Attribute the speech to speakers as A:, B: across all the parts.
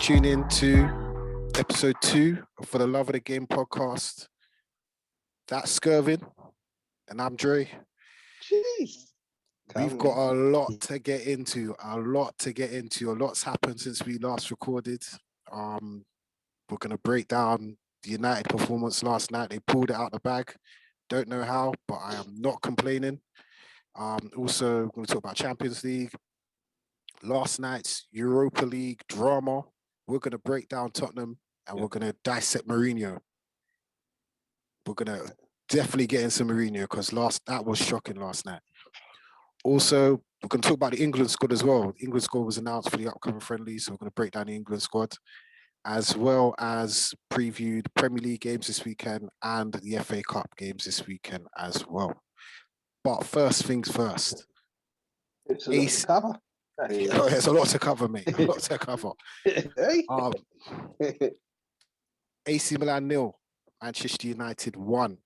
A: tune in to episode 2 of For the Love of the Game podcast. That's Skervin, and I'm Dre.
B: Jeez.
A: We've got a lot to get into. A lot's happened since we last recorded. We're going to break down the United performance last night. They pulled it out the bag. Don't know how, but I am not complaining. Also, we're going to talk about Champions League, last night's Europa League drama. We're going to break down Tottenham, and we're going to dissect Mourinho. We're going to definitely get into Mourinho because that was shocking last night. Also, we're going to talk about the England squad as well. The England squad was announced for the upcoming friendly, so we're going to break down the England squad, as well as preview the Premier League games this weekend and the FA Cup games this weekend as well. But first things first.
B: It's a lot to cover.
A: There's a lot to cover, mate. A lot to cover. AC Milan 0, Manchester United 1.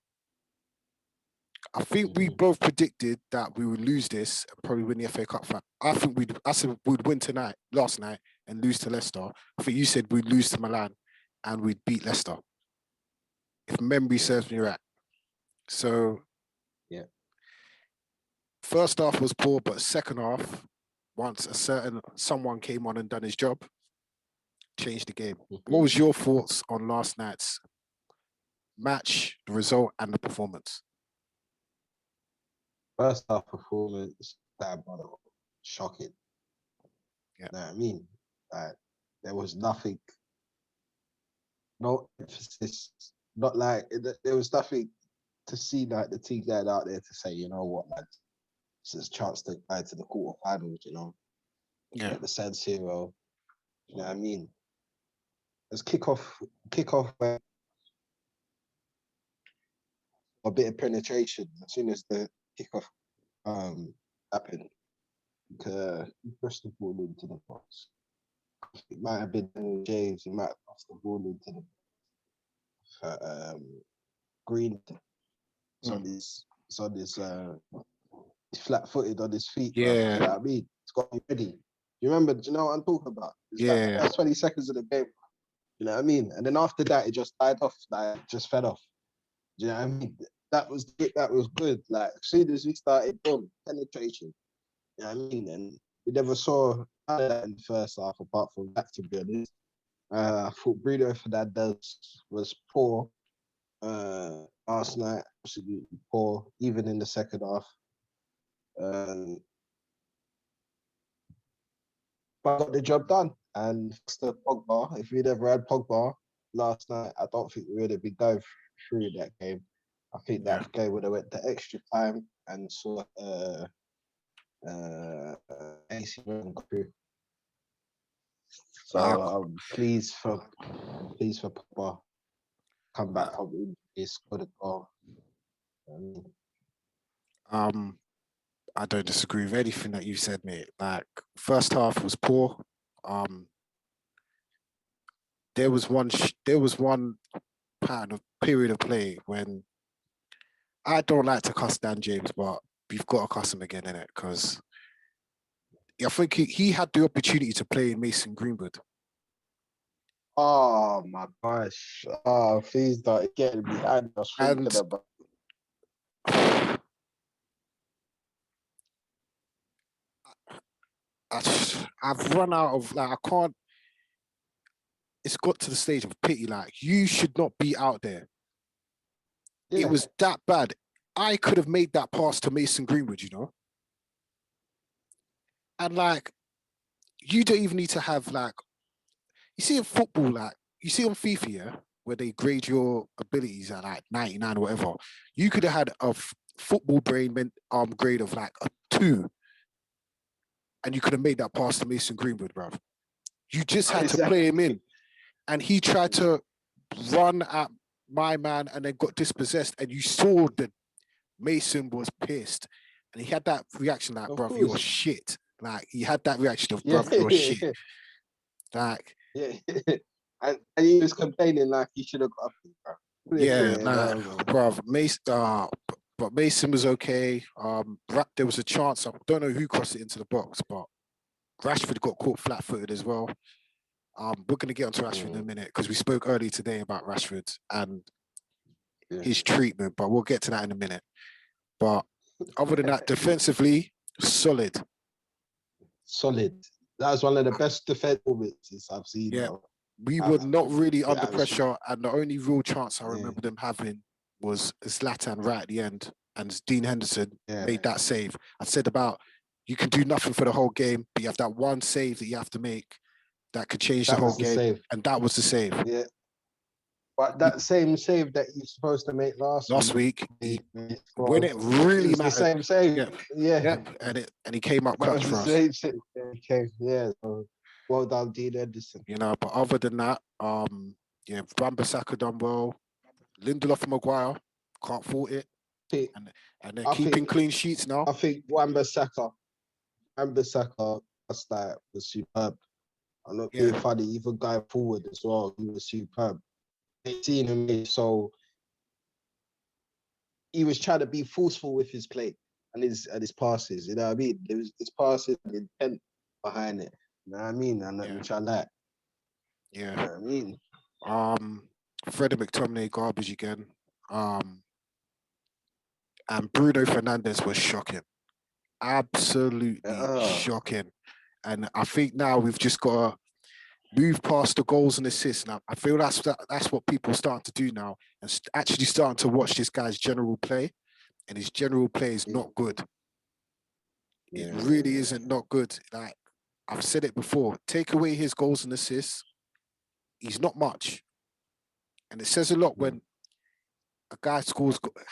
A: I think we both predicted that we would lose this and probably win the FA Cup. I said we'd win last night, and lose to Leicester. I think you said we'd lose to Milan and we'd beat Leicester, if memory serves me right. So,
B: yeah.
A: First half was poor, but second half, once someone came on and done his job, changed the game. What was your thoughts on last night's match, the result, and the performance?
B: First half performance, shocking.
A: Yeah.
B: You know what I mean? There was nothing, no emphasis, not like, there was nothing to see like the team that out there to say, you know what, man, this is a chance to go to the quarterfinals, you know?
A: Yeah.
B: At the San Siro, you know what I mean? There's kickoff where a bit of penetration as soon as the kickoff happened. He pushed the ball into the box. It might have been James, he might have passed the ball into the Green. He's flat-footed on his feet.
A: Yeah.
B: Bro. You know what I mean? It's got to be ready. You remember, do you know what I'm talking about? It's like that's 20 seconds of the game. You know what I mean? And then after that, it just died off, like just fed off. Do you know what I mean? That was good. Like as soon as we started, boom, penetration. You know what I mean? And we never saw that in the first half, apart from that, to be honest. I thought Bruno Fernandes was poor last night, absolutely poor, even in the second half. But got the job done. And Pogba, if we'd ever had Pogba last night, I don't think we would have been going through that game. I think that game would have went to extra time and saw AC Milan go through. So I'm pleased for Pogba. Come back from injury, scored a goal.
A: I don't disagree with anything that you said, mate. Like, first half was poor. There was one period of play when I don't like to cuss Dan James, but we've got to cuss him again, innit? Because I think he had the opportunity to play Mason Greenwood.
B: Oh my gosh! Oh, please don't get me. I was thinking about.
A: I've run out of, I can't. It's got to the stage of pity. Like, you should not be out there. Yeah. It was that bad. I could have made that pass to Mason Greenwood, you know? And like, you don't even need to have you see in football, you see on FIFA, yeah, where they grade your abilities at 99 or whatever. You could have had a football brain grade of a 2. And you could have made that pass to Mason Greenwood, bruv. You just had to play him in. And he tried to run at my man and then got dispossessed. And you saw that Mason was pissed. And he had that reaction bruv, you're shit. Like, he had that reaction of, bruv, you're shit. Like...
B: Yeah. and he was complaining like he should have got up, bro.
A: Bruv, Mason... But Mason was okay. There was a chance. I don't know who crossed it into the box, but Rashford got caught flat-footed as well. We're going to get onto Rashford in a minute because we spoke earlier today about Rashford and his treatment, but we'll get to that in a minute. But other than that, defensively, solid.
B: Solid. That was one of the best defense performances I've seen.
A: Yeah, we were not really under pressure, and the only real chance I remember them having was Zlatan right at the end, and Dean Henderson made that save. I said about you can do nothing for the whole game, but you have that one save that you have to make that could change the whole game, and that was the save.
B: Yeah. But that same save that you're supposed to make last week,
A: when it really mattered,
B: the same save,
A: yeah, and he came up clutch for us.
B: Yeah, so well done, Dean Henderson.
A: You know, but other than that, Wan-Bissaka done well. Lindelof and Maguire can't fault it, and they're keeping clean sheets now.
B: I think Wan-Bissaka last night was superb. I'm not being funny, even going forward as well, he was superb. Seen him, so he was trying to be forceful with his play and his passes. You know what I mean? There was his passes and intent behind it. You know what I mean? And which I like.
A: Yeah.
B: You know what I mean?
A: Freddie McTominay garbage again. And Bruno Fernandes was shocking. Absolutely shocking. And I think now we've just got to move past the goals and assists. Now, I feel that's what people are starting to do now, and actually starting to watch this guy's general play, and his general play is not good. It really isn't not good. Like I've said it before, take away his goals and assists, he's not much. And it says a lot when a guy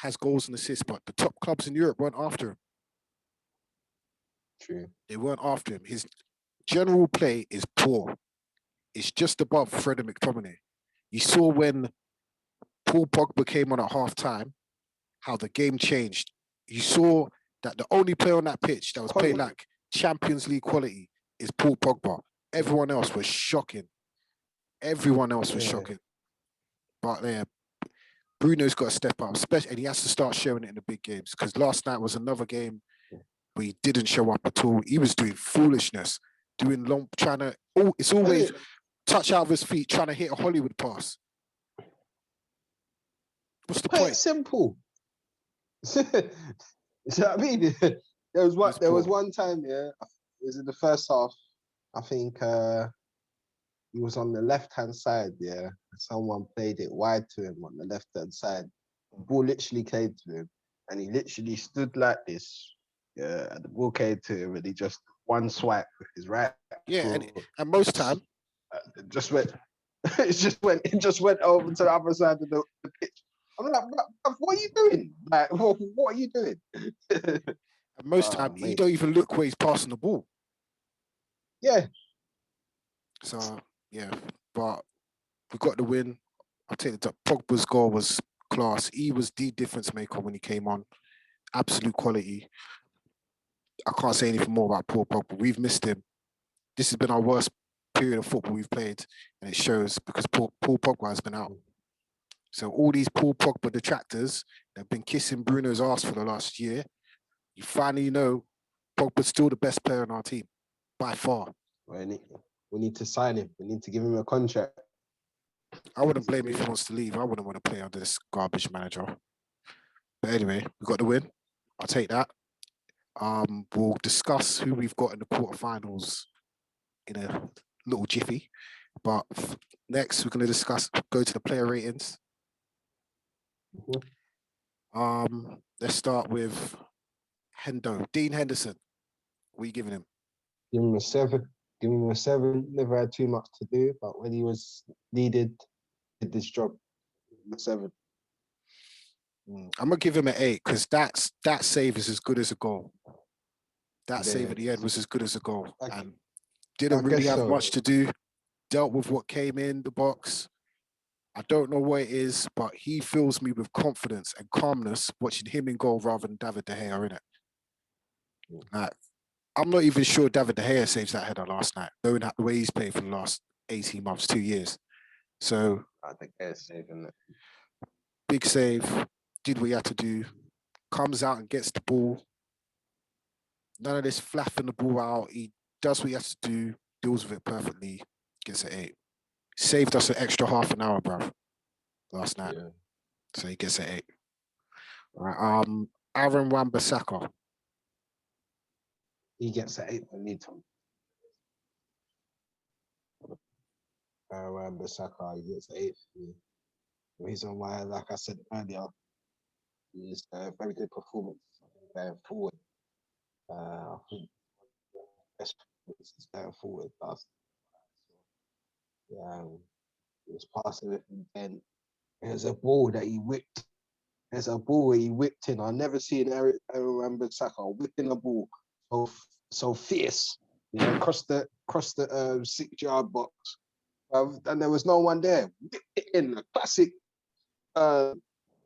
A: has goals and assists, but the top clubs in Europe weren't after him.
B: True.
A: They weren't after him. His general play is poor. It's just above Freddie McTominay. You saw when Paul Pogba came on at halftime, how the game changed. You saw that the only player on that pitch that was playing like Champions League quality is Paul Pogba. Everyone else was shocking. Shocking. But Bruno's got to step up, especially, and he has to start showing it in the big games, because last night was another game where he didn't show up at all. He was doing foolishness, doing long, it's always touch out of his feet, trying to hit a Hollywood pass. What's the point?
B: It's simple. You know what I mean? There was one time, it was in the first half. I think he was on the left-hand side, someone played it wide to him on the left-hand side. The ball literally came to him, and he literally stood like this. Yeah, and the ball came to him, and he just one swipe with his right.
A: Yeah, and most time,
B: it just went over to the other side of the pitch. I'm like, what are you doing? Like, what are you doing?
A: And most time, he don't even look where he's passing the ball.
B: Yeah.
A: So, yeah, but we got the win. I'll take the top. Pogba's goal was class. He was the difference maker when he came on. Absolute quality. I can't say anything more about Paul Pogba. We've missed him. This has been our worst period of football we've played, and it shows because Paul Pogba has been out. So all these Paul Pogba detractors that have been kissing Bruno's ass for the last year, you finally know Pogba's still the best player on our team, by far.
B: We need to sign him. We need to give him a contract.
A: I wouldn't blame him if he wants to leave. I wouldn't want to play under this garbage manager. But anyway, we got the win. I'll take that. We'll discuss who we've got in the quarterfinals in a little jiffy. But next, we're going to go to the player ratings. Let's start with Dean Henderson. What are you giving him?
B: Give him a 7. Give him a 7. Never had too much to do, but when he was needed, did this job. A 7.
A: I'm gonna give him an 8 because that save is as good as a goal. That save at the end was as good as a goal, and didn't really have much to do. Dealt with what came in the box. I don't know what it is, but he fills me with confidence and calmness watching him in goal rather than David De Gea, innit? Like, I'm not even sure David De Gea saves that header last night, knowing the way he's played for the last 18 months, 2 years. So,
B: I think he's saving it.
A: Big save, did what he had to do, comes out and gets the ball. None of this flapping the ball out. He does what he has to do, deals with it perfectly. Gets an 8. Saved us an extra half an hour, bro, last night.
B: Yeah.
A: So he gets an 8. All right. Aaron Wan-Bissaka.
B: He gets an 8 for me, Tom. Wan-Bissaka, he gets an 8 for me. The reason why, like I said earlier, is a very good performance going forward. I think best performances going forward last. He was passing with intent. There's a ball that he whipped. There's a ball where he whipped in. I've never seen Aaron Wan-Bissaka whipping a ball so fierce. You know, across the 6-yard box, and there was no one there. Whipped it in, a classic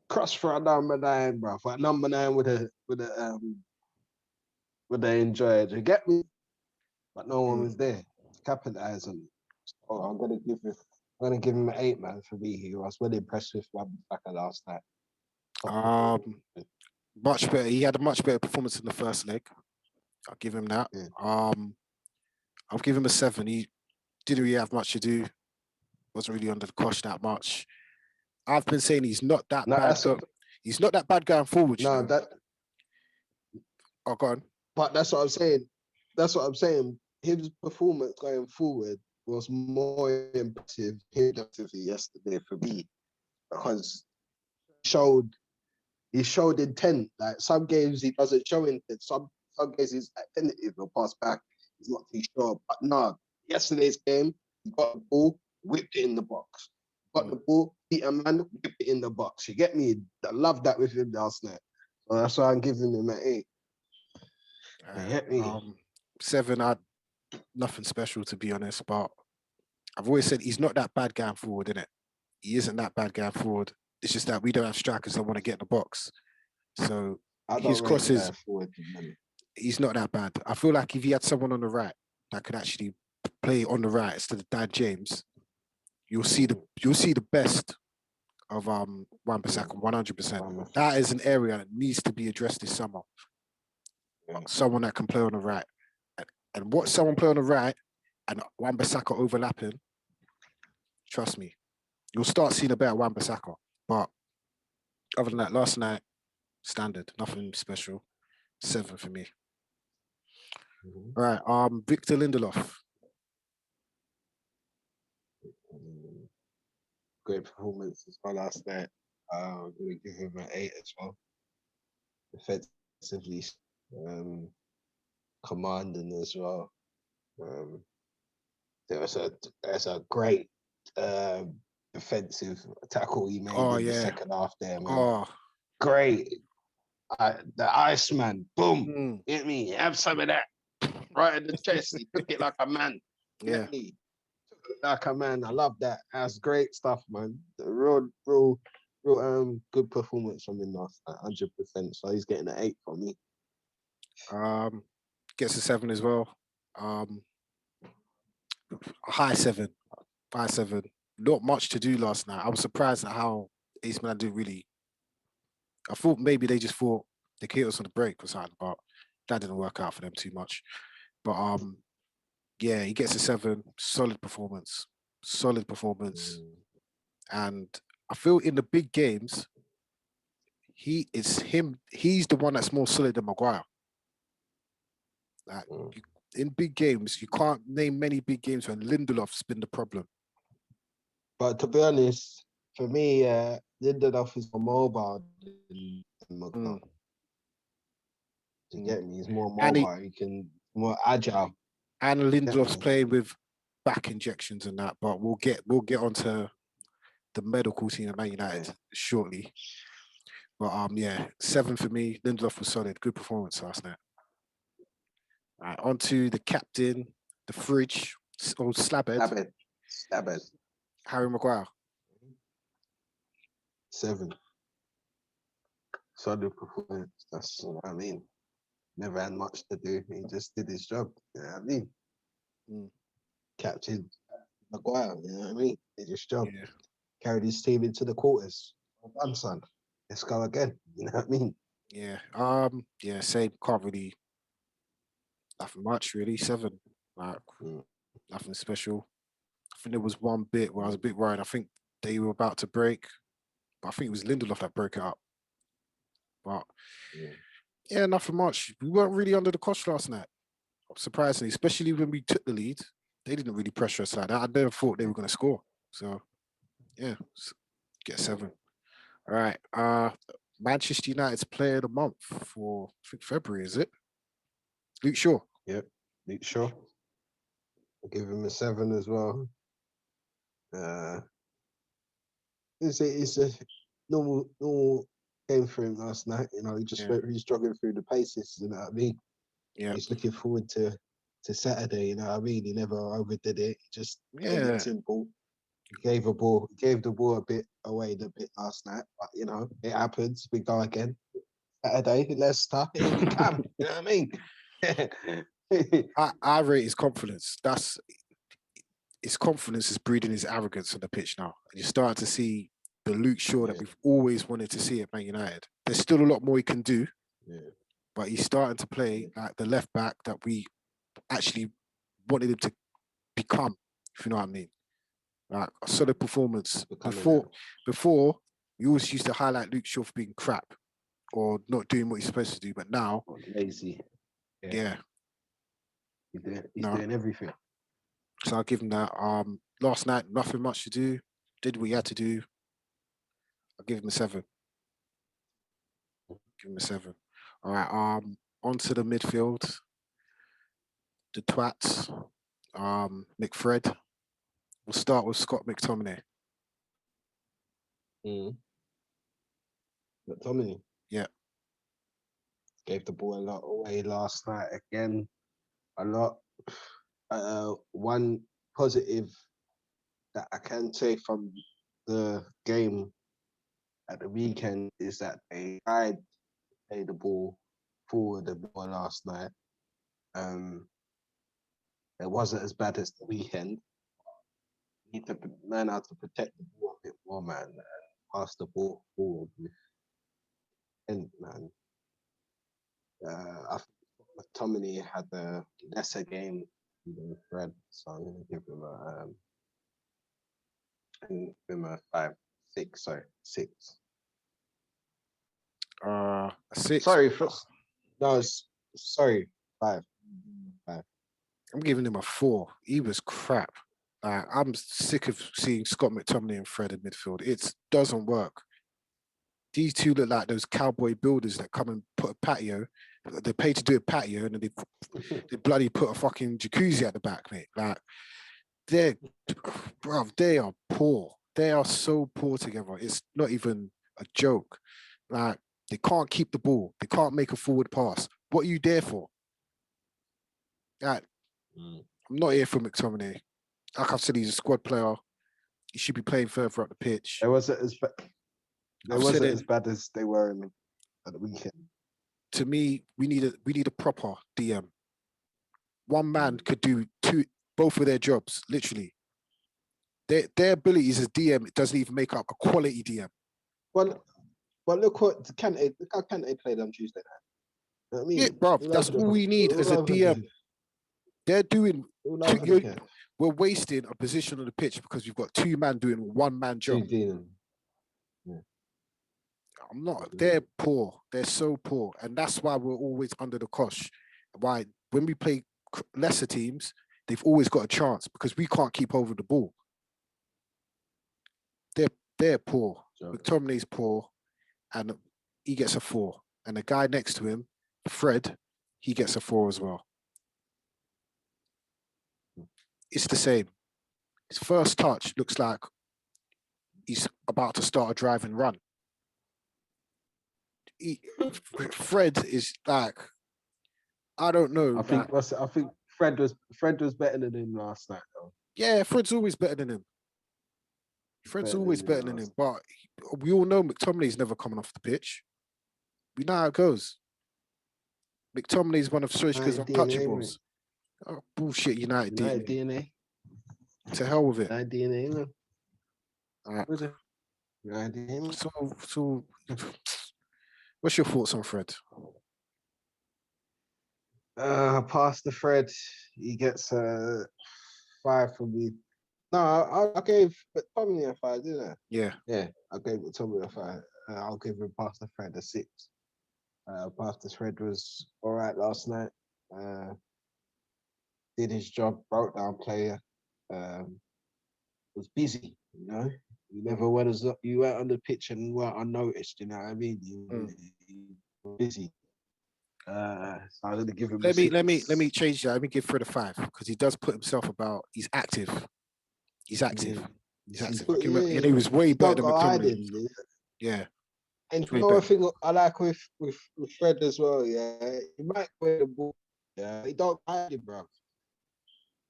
B: cross for a number 9, bro. For a number 9 with a enjoy it. You get me? But no one was there to capitalize on it. So I'm gonna give him an 8, man. For me, he was well impressed with Wan-Bissaka last night.
A: Much better. He had a much better performance in the first leg. I'll give him that.
B: Yeah.
A: I'll give him a 7. He didn't really have much to do. Wasn't really under the cosh that much. I've been saying he's not that bad. He's not that bad going forward.
B: No,
A: Oh, go on.
B: But that's what I'm saying. His performance going forward was more impressive yesterday for me, because he showed intent. Like some games he doesn't show intent. Some games he's attentive or pass back. He's not too sure. But no, yesterday's game, he got the ball, whipped it in the box. Got the ball, beat a man, whipped it in the box. You get me? I love that with him last night. So that's why I'm giving him an 8. You get me?
A: 7, nothing special, to be honest, but I've always said he's not that bad going forward, innit? He isn't that bad going forward. It's just that we don't have strikers that want to get in the box. So his crosses, he's not that bad. I feel like if he had someone on the right that could actually play on the right instead of Dan James, you'll see the best of Wan-Bissaka 100%. That is an area that needs to be addressed this summer. Someone that can play on the right. And watch someone play on the right and Wan-Bissaka overlapping, trust me, you'll start seeing a better Wan-Bissaka. But other than that, last night, standard, nothing special. 7 for me. All right, Victor Lindelof.
B: Great performance as well last night. I'm going to give him an 8 as well. Defensively, commanding as well. There's a great defensive tackle he made in the second half there, man. Great. The Iceman, boom, hit me. Have some of that right in the chest. He took it like a man.
A: Yeah.
B: Like a man. I love that. That's great stuff, man. Real good performance from him last night, 100%. So he's getting an 8 from me.
A: Gets a 7 as well. A high 7. Not much to do last night. I was surprised at how AC Milan didn't really. I thought maybe they just thought they could hit us on the break or something, but that didn't work out for them too much. But yeah, he gets a 7. Solid performance. And I feel in the big games, he's the one that's more solid than Maguire. Like, in big games, you can't name many big games when Lindelof's been the problem.
B: But to be honest, for me, Lindelof is more mobile than Maguire. You get me? He's more mobile. He can more agile.
A: And Lindelof's playing with back injections and that. But we'll get onto the medical team at Man United shortly. But yeah, 7 for me. Lindelof was solid. Good performance last night. All right, on to the captain, the fridge, old Slabhead. Harry Maguire.
B: 7. Solid performance. That's what I mean. Never had much to do. He just did his job. You know what I mean? Captain Maguire. You know what I mean? Did his job. Yeah. Carried his team into the quarters. Well done, son. Let's go again. You know what I mean?
A: Yeah. Yeah. Same. Can't really. Nothing much really. 7. Like nothing special. think there was one bit where I was a bit worried. I think they were about to break, but I think it was Lindelof that broke it up. But yeah, nothing much. We weren't really under the cosh last night, surprisingly, especially when we took the lead. They didn't really pressure us like that. I never thought they were going to score. So yeah, get 7. All right. Manchester United's player of the month for, I think, February, is it? Luke Shaw.
B: Yep, Luke Shaw. I'll give him a 7 as well. It's a normal game for him last night. You know, he just went, he's jogging through the paces. You know what I mean?
A: Yeah.
B: He's looking forward to Saturday. You know what I mean? He never overdid it. He just made it simple. He gave the ball a bit away last night, but you know it happens. We go again Saturday, Leicester. Here we come. You know what I mean?
A: I rate his confidence. His confidence is breeding his arrogance on the pitch now. And you're starting to see the Luke Shaw that we've always wanted to see at Man United. There's still a lot more he can do, but he's starting to play like the left back that we actually wanted him to become, if you know what I mean. Like a solid performance. Before, we always used to highlight Luke Shaw for being crap or not doing what he's supposed to do, but now
B: lazy.
A: Yeah.
B: He's doing everything.
A: So I'll give him that. Last night, nothing much to do. Did what he had to do. I'll give him a 7. Give him a 7. All right. On to the midfield. The twats. McFred. We'll start with Scott McTominay.
B: McTominay?
A: Yeah.
B: Gave the ball a lot away last night again. A lot. One positive that I can say from the game at the weekend is that they tried to play the ball forward a bit more last night. It wasn't as bad as the weekend. You need to learn how to protect the ball a bit more, man, and pass the ball forward. And man, I think McTominay had a lesser game than Fred, so I'm gonna give him a 5, 6. Sorry, 6.
A: A 6.
B: Sorry, sorry, 5.
A: I'm giving him a 4. He was crap. I'm sick of seeing Scott McTominay and Fred in midfield. It doesn't work. These two look like those cowboy builders that come and put a patio. They pay to do a patio, and then they bloody put a fucking jacuzzi at the back, mate. Like they are poor. They are so poor together. It's not even a joke. Like they can't keep the ball. They can't make a forward pass. What are you there for? Like, I'm not here for McTominay. Like I've said, he's a squad player. He should be playing further up the pitch.
B: It wasn't as bad as they were at the weekend.
A: To me, we need a proper DM. One man could do both of their jobs, literally. Their abilities as DM doesn't even make up a quality DM.
B: Well, look how Kante played on Tuesday night. You know what I mean?
A: Yeah, bruv, that's all we need as a DM. They're doing. We're wasting a position on the pitch because we've got 2 men doing 1 man job. I'm not. They're poor. They're so poor, and that's why we're always under the cosh. Why when we play lesser teams, they've always got a chance because we can't keep over the ball. They're poor. McTominay's poor, and he gets a 4. And the guy next to him, Fred, he gets a 4 as well. It's the same. His first touch looks like he's about to start a drive and run. Fred is like, I don't know.
B: I think Fred was better than him last night, though.
A: Yeah, Fred's always better than him. Fred's always better than him, but we all know McTominay's never coming off the pitch. We know how it goes. McTominay's one of Solskjaer's untouchables. Oh, bullshit, United DNA. To hell with it.
B: United DNA, man.
A: So, what's your thoughts on Fred?
B: Past the Fred, he gets a 5 from me. No, I gave Tommy a 5, didn't I?
A: Yeah.
B: Yeah, I gave Tommy a 5. I'll give him Pastor Fred a 6. Pastor Fred was all right last night. Did his job, broke down player. Was busy, you know. You never went as you went on the pitch and weren't unnoticed. You know what I mean? You were busy. So I'm gonna give him a 6.
A: Let me change that. Let me give Fred a 5 because he does put himself about. He's active. He's active.
B: Yeah.
A: He's active.
B: Yeah.
A: And he was way
B: He
A: better
B: don't
A: than
B: go
A: McTominay.
B: hiding.
A: Yeah.
B: And
A: He's
B: you
A: way
B: know one
A: better.
B: thing I like with Fred as well, yeah. He might win the ball. Yeah, he don't hide it, bro.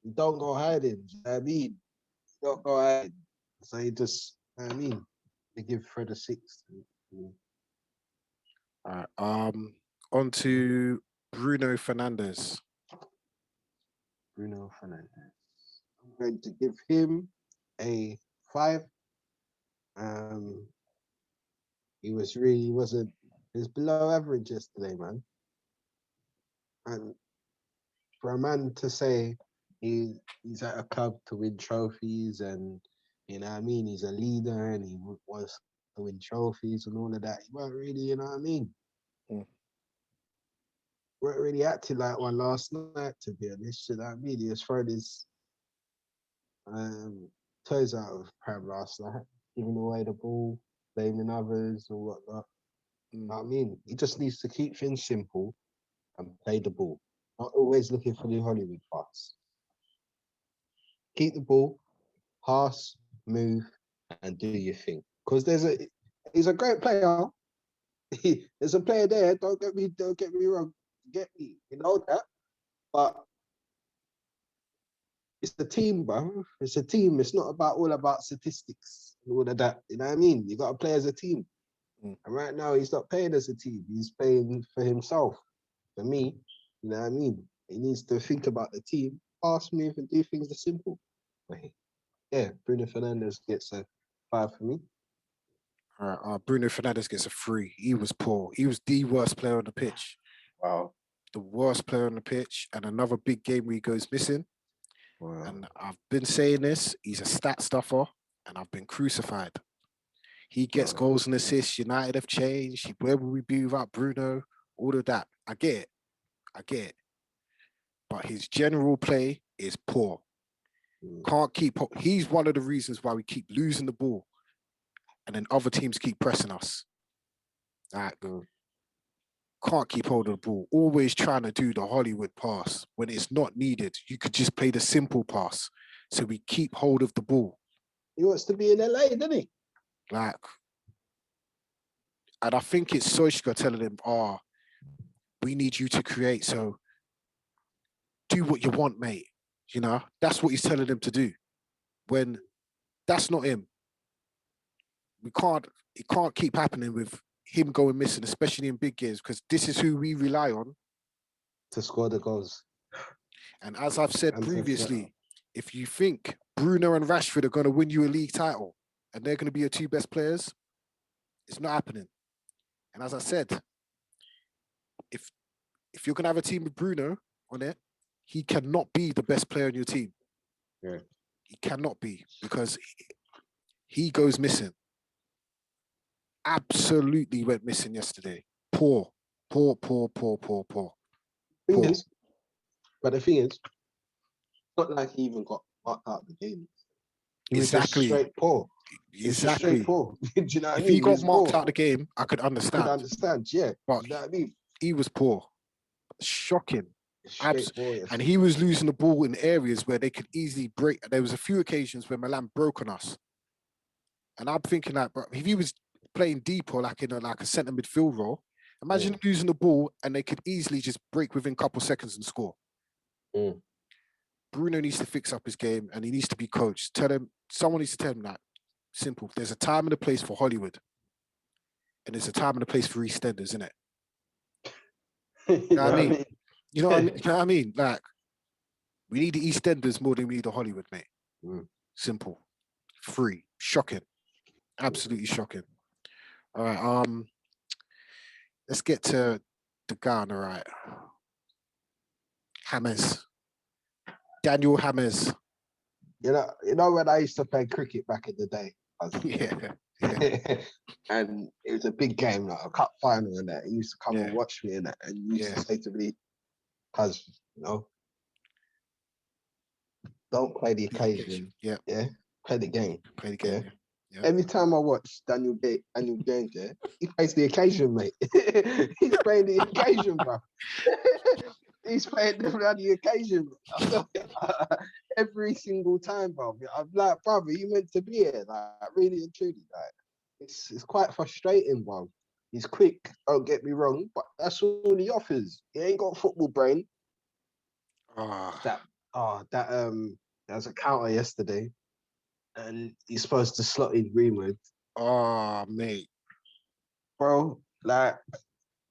B: He don't go hiding. You know what I mean? He don't go hiding. So he just, you know what I mean? They give Fred a 6.
A: All right. On to Bruno Fernandes.
B: Bruno Fernandes. I'm going to give him a 5. He was below average yesterday, man. And for a man to say he's at a club to win trophies and you know what I mean, he's a leader and he wants to win trophies and all of that, he weren't really, you know what I mean? Weren't really acting like one last night, to be honest. You know what I mean? He was throwing his toes out of pram last night, giving away the ball, blaming others or whatnot. You know what I mean? He just needs to keep things simple and play the ball. Not always looking for the Hollywood pass. Keep the ball, pass, move, and do your thing. Because he's a great player. There's a player there. Don't get me wrong. Get me, you know that. But it's the team, bro. It's a team. It's not all about statistics and all of that. You know what I mean? You got to play as a team. And right now, he's not playing as a team. He's playing for himself. For me, you know what I mean? He needs to think about the team, pass, move, and do things the simple way. Yeah, Bruno Fernandes gets a 5 for me.
A: All right. Bruno Fernandes gets a 3. He was poor. He was the worst player on the pitch.
B: Wow.
A: The worst player on the pitch. And another big game where he goes missing. Wow. And I've been saying this. He's a stat stuffer. And I've been crucified. He gets goals and assists. United have changed. Where would we be without Bruno? All of that. I get it. But his general play is poor. Can't keep. He's one of the reasons why we keep losing the ball, and then other teams keep pressing us. Like, can't keep hold of the ball. Always trying to do the Hollywood pass when it's not needed. You could just play the simple pass. So we keep hold of the ball.
B: He wants to be in LA, doesn't he?
A: Like, and I think it's Solskjaer telling him, we need you to create. So do what you want, mate. You know, that's what he's telling him to do. When that's not him. It can't keep happening with him going missing, especially in big games, because this is who we rely on
B: to score the goals.
A: And as I've said previously, if you think Bruno and Rashford are going to win you a league title and they're going to be your 2 best players, it's not happening. And as I said, if you're going to have a team with Bruno on it, he cannot be the best player on your team.
B: Yeah.
A: He cannot be because he goes missing. Absolutely went missing yesterday. Poor.
B: But the thing is, it's not like he even got marked out of the game. He was just straight poor.
A: Exactly.
B: Straight poor. Do you know what I mean?
A: If he got marked out of the game, I could understand.
B: Yeah.
A: But
B: do you know what I mean?
A: He was poor. Shocking.
B: Poor, yes.
A: And he was losing the ball in areas where they could easily break. There was a few occasions where Milan broke on us. And I'm thinking that, bro, if he was playing deeper, like in a centre midfield role, imagine losing the ball and they could easily just break within a couple seconds and score. Bruno needs to fix up his game and he needs to be coached. Someone needs to tell him that. Simple. There's a time and a place for Hollywood. And there's a time and a place for EastEnders, isn't it? You know what I mean? You know what I mean? Like, we need the EastEnders more than we need the Hollywood, mate. Simple. Free. Shocking. Absolutely shocking. All right. Let's get to the guy on the right. James. Daniel James.
B: You know when I used to play cricket back in the day,
A: Yeah.
B: and it was a big game, like a cup final, and that. He used to come and
A: Yeah.
B: watch me, and that, and he used
A: Yeah.
B: to say to me, "Cuz, don't play the occasion,
A: Yeah.
B: yeah, play the game,
A: Play the
B: yeah."
A: game. Yeah. Yeah.
B: Every time I watch Daniel James, yeah, he plays the occasion, mate. He's playing the occasion, bro. He's playing the bloody occasion. Every single time, bro. I'm like, brother, you meant to be here, like really and truly, like it's quite frustrating, bro. He's quick, don't get me wrong, but that's all he offers. He ain't got football brain.
A: Ah.
B: There was a counter yesterday, and he's supposed to slot in Greenwood,
A: Oh, mate.
B: bro. Like,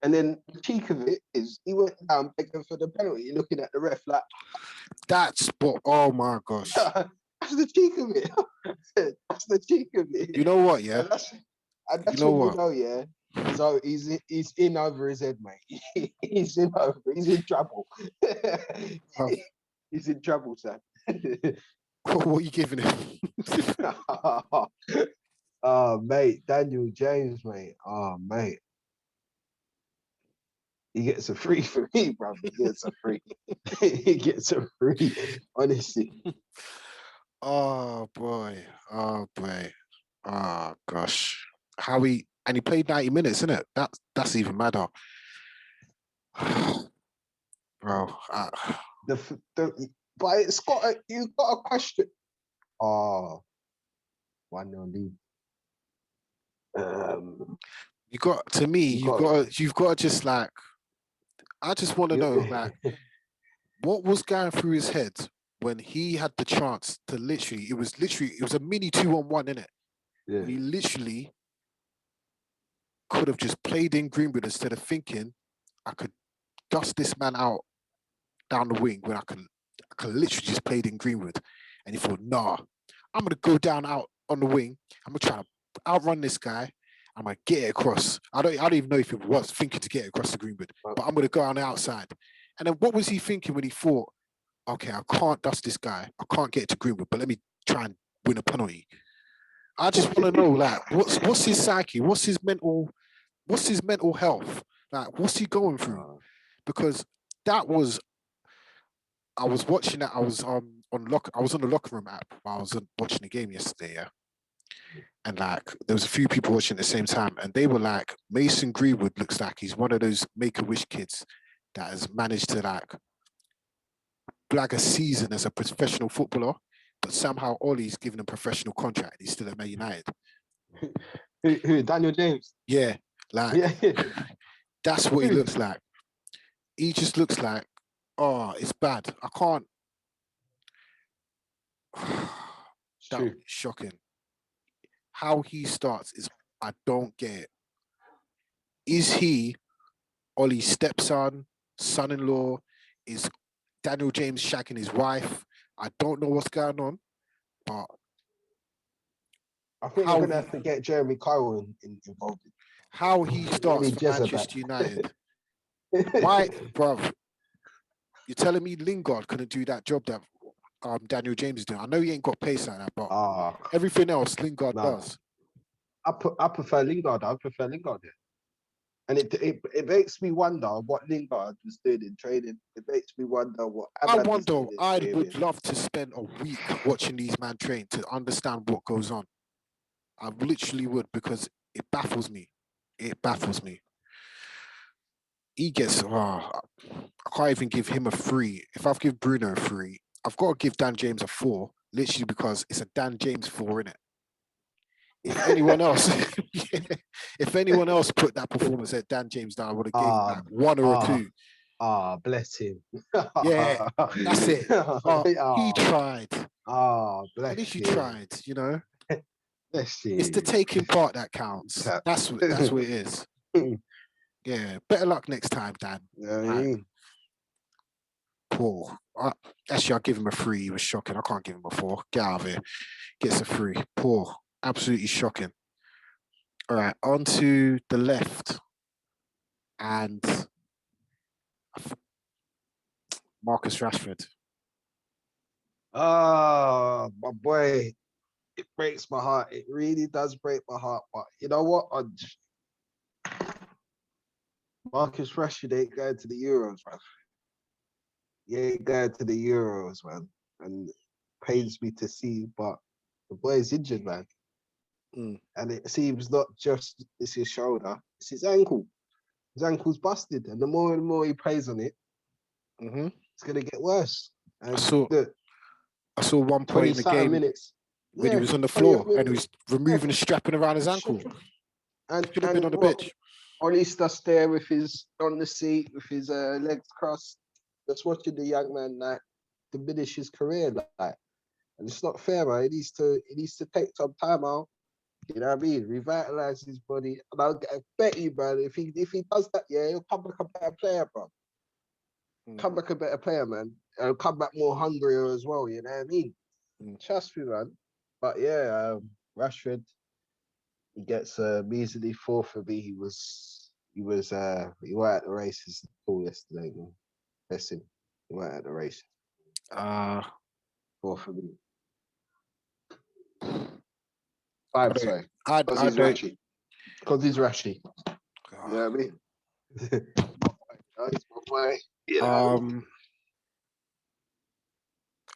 B: and then the cheek of it is he went down begging for the penalty, looking at the ref like,
A: That's but oh my gosh.
B: that's the cheek of it. That's the cheek of it.
A: You know what? Yeah.
B: And that's
A: You know
B: when you
A: what?
B: know, yeah. So he's in over his head, mate. He's in over. He's in trouble. He's in trouble, son.
A: What are you giving him?
B: Oh, mate, Daniel James, mate. Oh, mate. He gets a free for me, bro. He gets a free. He gets a free, honestly.
A: Oh boy. Oh boy. Oh gosh. And he played 90 minutes, isn't it? That's even madder. Bro.
B: But you've got a question. Oh, 1-0 lead.
A: You got to me, you've got to just like I just want to know like what was going through his head when he had the chance to it was a mini 2-on-1, innit?
B: Yeah.
A: When he literally could have just played in Greenwood instead of thinking I could dust this man out down the wing when I can literally just played in Greenwood. And he thought, nah, I'm gonna go down out on the wing. I'm gonna try to outrun this guy. I'm gonna get it across. I don't even know if he was thinking to get it across the Greenwood, but I'm gonna go on the outside. And then what was he thinking when he thought, okay, I can't dust this guy. I can't get it to Greenwood, but let me try and win a penalty. I just want to know, like, what's his psyche? What's his mental health? Like, what's he going through? Because that was I was watching it. I was I was on the locker room app while I was watching the game yesterday, yeah. And like there was a few people watching at the same time, and they were like, Mason Greenwood looks like he's one of those Make-A-Wish kids that has managed to like blag a season as a professional footballer, but somehow Ollie's given him a professional contract. He's still at Man United.
B: Who? Daniel James?
A: Yeah, like that's what he looks like. He just looks like, oh, it's bad. I can't. That was shocking. How he starts is I don't get it. Is he Ollie's stepson, son-in-law? Is Daniel James shagging his wife? I don't know what's going on, but
B: I think they're gonna have to get Jeremy Kyle involved.
A: How he starts for Manchester United? Why, bruv? You're telling me Lingard couldn't do that job that Daniel James is doing? I know he ain't got pace like that, but everything else Lingard does.
B: I prefer Lingard. Yeah. And it makes me wonder what Lingard was doing in training. It makes me wonder what
A: I would love to spend a week watching these men train to understand what goes on. I literally would, because it baffles me. It baffles me. He gets, I can't even give him a 3. If I've give Bruno a 3, I've got to give Dan James a 4, literally because it's a Dan James 4, innit? If anyone else, if anyone else put that performance at Dan James down, I would have given like 1 or a 2.
B: Bless him.
A: Yeah, that's it. He tried.
B: Bless
A: At least
B: him.
A: you tried, you know.
B: Bless him.
A: It's the taking part that counts. That's what it is. Yeah, better luck next time, Dan. Poor. Actually, I'll give him a 3. He was shocking. I can't give him a 4. Get out of here. Gets a 3. Poor. Absolutely shocking. All right, on to the left. And Marcus Rashford.
B: Ah, my boy, it breaks my heart. It really does break my heart. But you know what? Marcus Rashford ain't going to the Euros, man. He ain't going to the Euros, man. And it pains me to see, but the boy's injured, man. And it seems not just it's his shoulder, it's his ankle. His ankle's busted. And the more he plays on it, it's going to get worse. And
A: I saw one point in the game
B: minutes.
A: when he was on the floor and he was removing the strapping around his ankle.
B: And
A: should have been on the pitch.
B: Ollie's just there with his on the seat with his legs crossed, just watching the young man like diminish his career, like, and it's not fair, man. He needs to take some time out. You know what I mean? Revitalize his body, and I bet you, man, if he does that, yeah, he'll come back a better player, bro. Come back a better player, man. He'll come back more hungrier as well. You know what I mean? Trust me, man. But yeah, Rashford. He gets measly 4 for me. He were at the races yesterday, man. Bless him. He went at the race. 4 for me. 5, sorry. Because he's Rashy. Because he's Rashy. You know what I mean? He's my boy.
A: I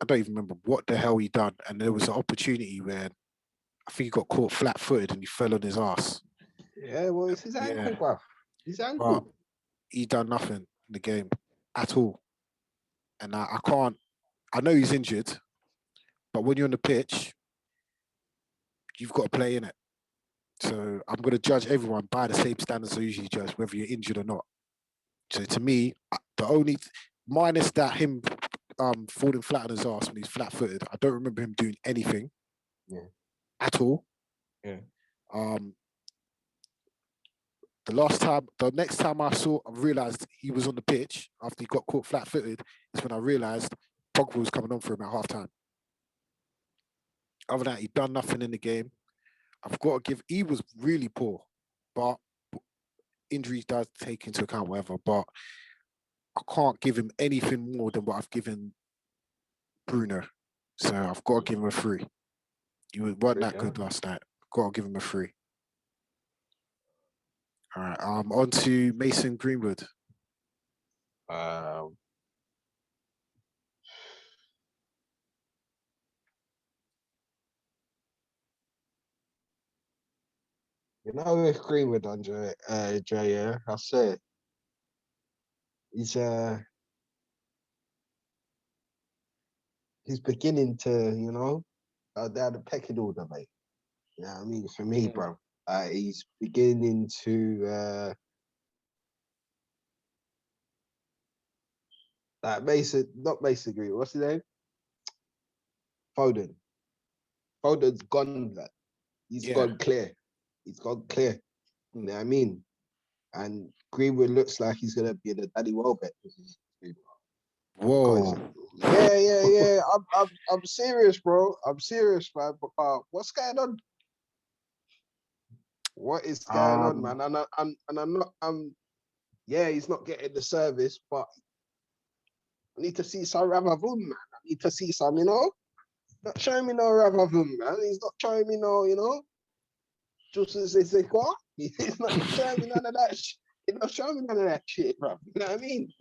A: don't even remember what the hell he done. And there was an opportunity where I think he got caught flat-footed and he fell on his ass.
B: Yeah, well, it's his ankle, bruv. His ankle.
A: But he done nothing in the game at all. And I can't, I know he's injured, but when you're on the pitch, you've got to play in it. So I'm going to judge everyone by the same standards I usually judge, whether you're injured or not. So to me, the only, minus that him falling flat on his ass when he's flat-footed, I don't remember him doing anything at all.
B: Yeah.
A: The next time I realised he was on the pitch after he got caught flat-footed is when I realised Pogba was coming on for him at half-time. Other than that, he'd done nothing in the game. I've got to give, he was really poor, but injuries does take into account whatever, but I can't give him anything more than what I've given Bruno. So I've got to give him a 3. He weren't that good last night. Got to give him a 3. All right, on to Mason Greenwood.
B: You know, with Greenwood, Andre, Jay, yeah, I'll say it. He's beginning to, you know, down the pecking order, mate. You know what I mean? For me, bro, he's beginning to not Mason Greenwood. What's his name? Foden. Foden's gone, lad. He's gone clear. He's gone clear. You know what I mean? And Greenwood looks like he's gonna be in a Danny Welbeck position.
A: Whoa.
B: Yeah. I'm serious, bro. I'm serious, man. But what's going on? What is going on, man? He's not getting the service, but I need to see some Ravavoom, man. I need to see some, you know? Not showing me no Ravavoom, man. He's not showing me no, you know? Just as they say, what? He's not showing me none of that shit. He's not showing me none of that shit, bro. You know what I mean?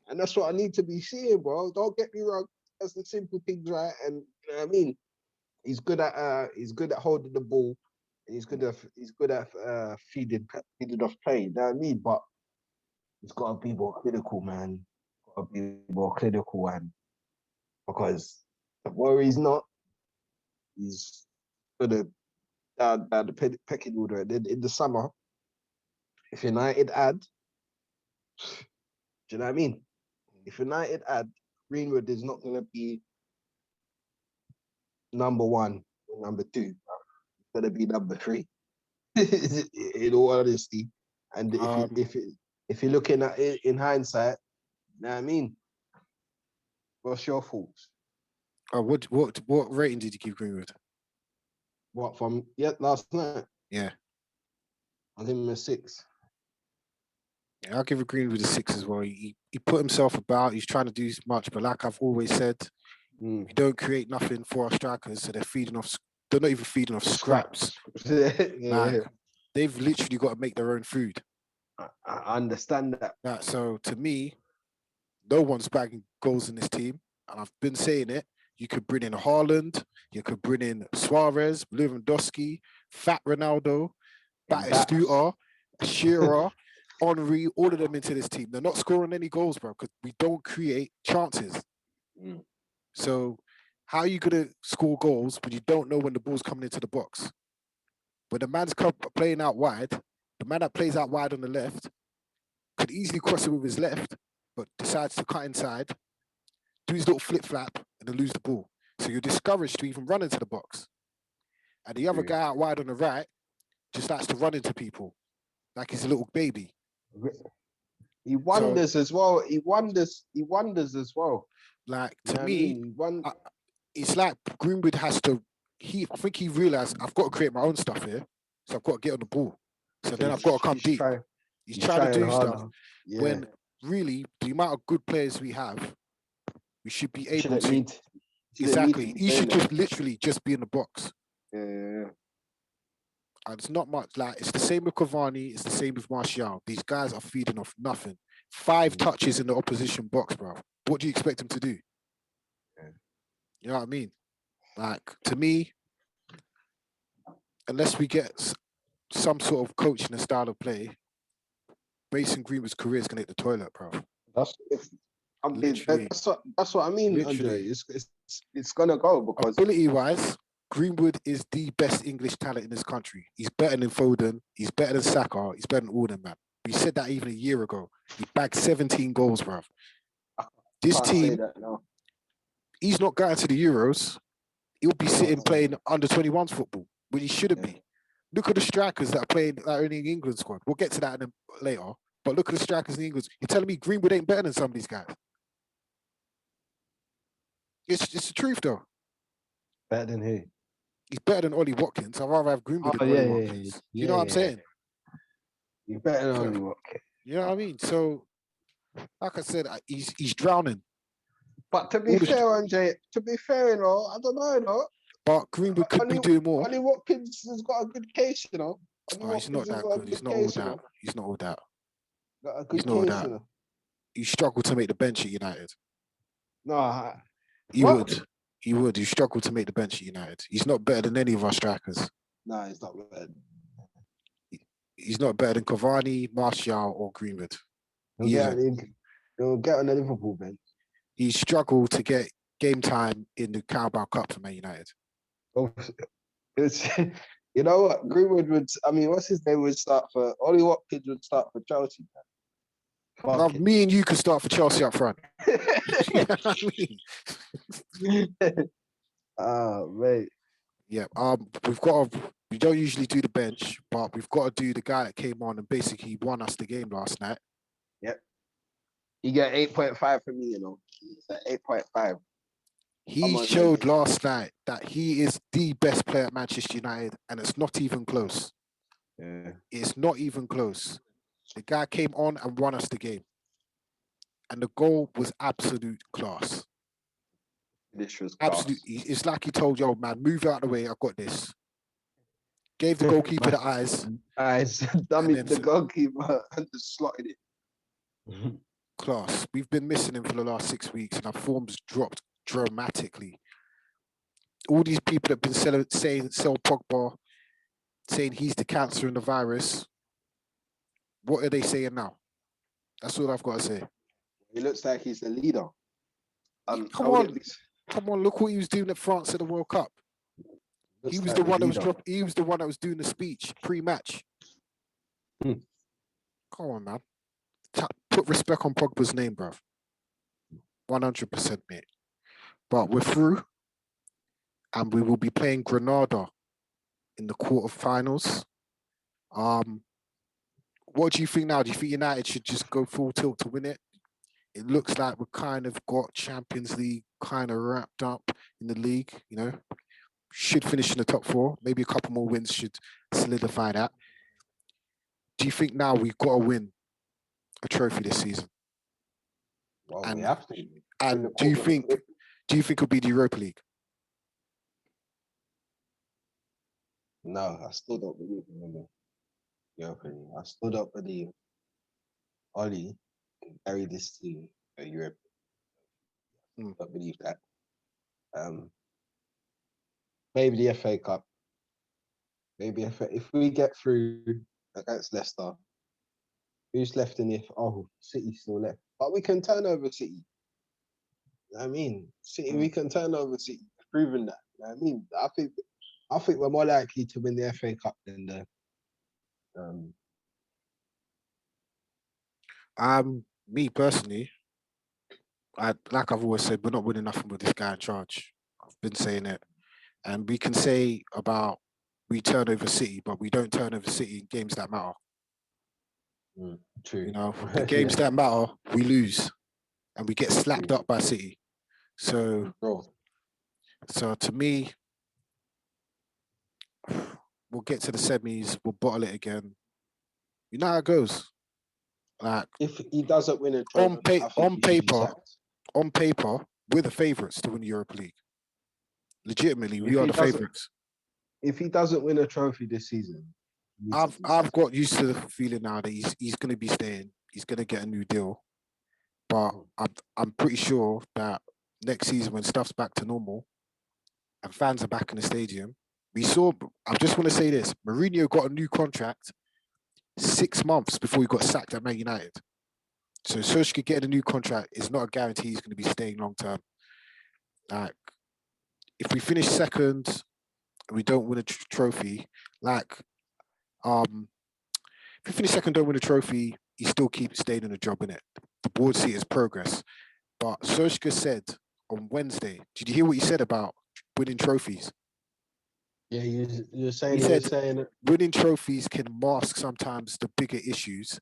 B: And that's what I need to be seeing, bro. Don't get me wrong. That's the simple things, right? And you know what I mean? He's good at holding the ball. And he's good at feeding off play. You know what I mean? But he's got to be more clinical, man. Got to be more clinical, and because where he's not, he's gonna down the pecking order. And then in the summer, if United add, do you know what I mean? If United add, Greenwood is not gonna be number 1 or number 2. It's gonna be number 3. In all honesty, and if you're looking at it in hindsight, you know what I mean? What's your thoughts?
A: What rating did you give Greenwood?
B: What from last night?
A: Yeah,
B: I'll give him a 6.
A: Yeah, I'll give Greenwood a 6 as well. He put himself about. He's trying to do much, but like I've always said, We don't create nothing for our strikers, so they're not even feeding off scraps.
B: Yeah.
A: They've literally got to make their own food.
B: I understand that.
A: So to me, no one's bagging goals in this team, and I've been saying it. You could bring in Haaland, you could bring in Suarez, Lewandowski, Fat Ronaldo, Batistuta, Shearer, Henry, all of them into this team. They're not scoring any goals, bro, because we don't create chances. So how are you going to score goals when you don't know when the ball's coming into the box? When the man's playing out wide, the man that plays out wide on the left could easily cross it with his left, but decides to cut inside, do his little flip-flap, and then lose the ball. So you're discouraged to even run into the box. And the other guy out wide on the right just likes to run into people like he's a little baby.
B: He wonders as well. He wonders as well.
A: Like, to me, it's like Greenwood has to, I think he realized, I've got to create my own stuff here. So I've got to get on the ball. So then I've got to come deep. He's trying to do stuff when really the amount of good players we have, we should be able to. Exactly. He should just literally just be in the box.
B: Yeah.
A: And it's not much. Like, it's the same with Cavani. It's the same with Martial. These guys are feeding off nothing. 5 touches in the opposition box, bro. What do you expect him to do? You know what I mean? Like, to me, unless we get some sort of coaching and style of play, Mason Greenwood's career is going to hit the toilet, bro.
B: That's what I mean, Andre. It's going to go because...
A: Ability-wise, Greenwood is the best English talent in this country. He's better than Foden. He's better than Saka. He's better than all them, man. We said that even a year ago. He bagged 17 goals, bro. This team, he's not going to the Euros. He'll be sitting playing under 21s football, when he shouldn't be. Look at the strikers that are playing that are in the England squad. We'll get to that later. But look at the strikers in the England. You're telling me Greenwood ain't better than some of these guys? It's the truth, though.
B: Better than who?
A: He's better than Ollie Watkins. I'd rather have Greenwood than Ollie Watkins. You know what I'm saying?
B: He's better than Ollie Watkins.
A: You know what I mean? So, like I said, he's drowning.
B: But to be fair, Andre, you know, I don't know, you know.
A: But Greenwood could be doing more.
B: Ollie Watkins has got a good case, you know.
A: He's not that good. He's not all that. He's not all that.
B: Got a good case, you know.
A: He struggled to make the bench at United.
B: No,
A: he would. He would. He struggled to make the bench at United. He's not better than any of our strikers.
B: No, he's not better.
A: He's not better than Cavani, Martial, or Greenwood.
B: He'll get on the Liverpool bench.
A: He struggled to get game time in the Carabao Cup for Man United.
B: Oh, you know what? Greenwood would. I mean, what's his name? Would start for Ollie Watkins would start for Chelsea.
A: Well, me and you could start for Chelsea up front. You know what I mean?
B: Mate.
A: Yeah. We don't usually do the bench, but we've got to do the guy that came on and basically won us the game last night.
B: Yep. You get 8.5 from me, you know. It's 8.5.
A: He showed last night that he is the best player at Manchester United, and it's not even close.
B: Yeah.
A: It's not even close. The guy came on and won us the game. And the goal was absolute class.
B: This was class.
A: Absolutely. It's like he told, yo, man, move out of the way. I've got this. Gave the goalkeeper the eyes.
B: Dummy the goalkeeper and just slotted it.
A: Class. We've been missing him for the last 6 weeks, and our form's dropped dramatically. All these people have been sell Pogba, saying he's the cancer and the virus. What are they saying now? That's all I've got to say.
B: He looks like he's the leader.
A: Come on! Look what he was doing at France at the World Cup. He was the one that was doing the speech pre-match. Come on, man. Put respect on Pogba's name, bruv. 100%, mate. But we're through, and we will be playing Granada in the quarterfinals. What do you think now? Do you think United should just go full tilt to win it? It looks like we've kind of got Champions League kind of wrapped up in the league, you know. Should finish in the top 4. Maybe a couple more wins should solidify that. Do you think now we've got to win a trophy this season?
B: Well, we have to.
A: And do you think Do you think it'll be the Europa League?
B: No, I still don't believe in the Europa League. I still don't believe Ollie can carry this team to Europe. I don't believe that. Maybe the FA Cup. Maybe if we get through against Leicester, who's left in the City still left. But we can turn over City. You know what I mean? City, we can turn over City. We've proven that. You know what I mean? I think we're more likely to win the FA Cup than the
A: Me personally, like I've always said, we're not winning nothing with this guy in charge. I've been saying it. And we can say about we turn over City, but we don't turn over City in games that matter.
B: True.
A: You know, the games that matter, we lose. And we get slapped up by City. So to me, we'll get to the semis, we'll bottle it again. You know how it goes. Like
B: if he doesn't win a trophy,
A: on paper, we're the favourites to win the Europa League. Legitimately, we are the favourites.
B: If he doesn't win a trophy this season,
A: I've got used to the feeling now that he's going to be staying. He's going to get a new deal, but I'm pretty sure that next season when stuff's back to normal and fans are back in the stadium, I just want to say this: Mourinho got a new contract 6 months before he got sacked at Man United. So Solskjaer getting a new contract is not a guarantee he's going to be staying long term. Like, if we finish second and we don't win a trophy, if we finish second, don't win a trophy, he still keeps staying in the job, innit? The board see it as progress. But Solskjaer said on Wednesday, did you hear what he said about winning trophies?
B: Yeah, you're saying
A: winning trophies can mask sometimes the bigger issues.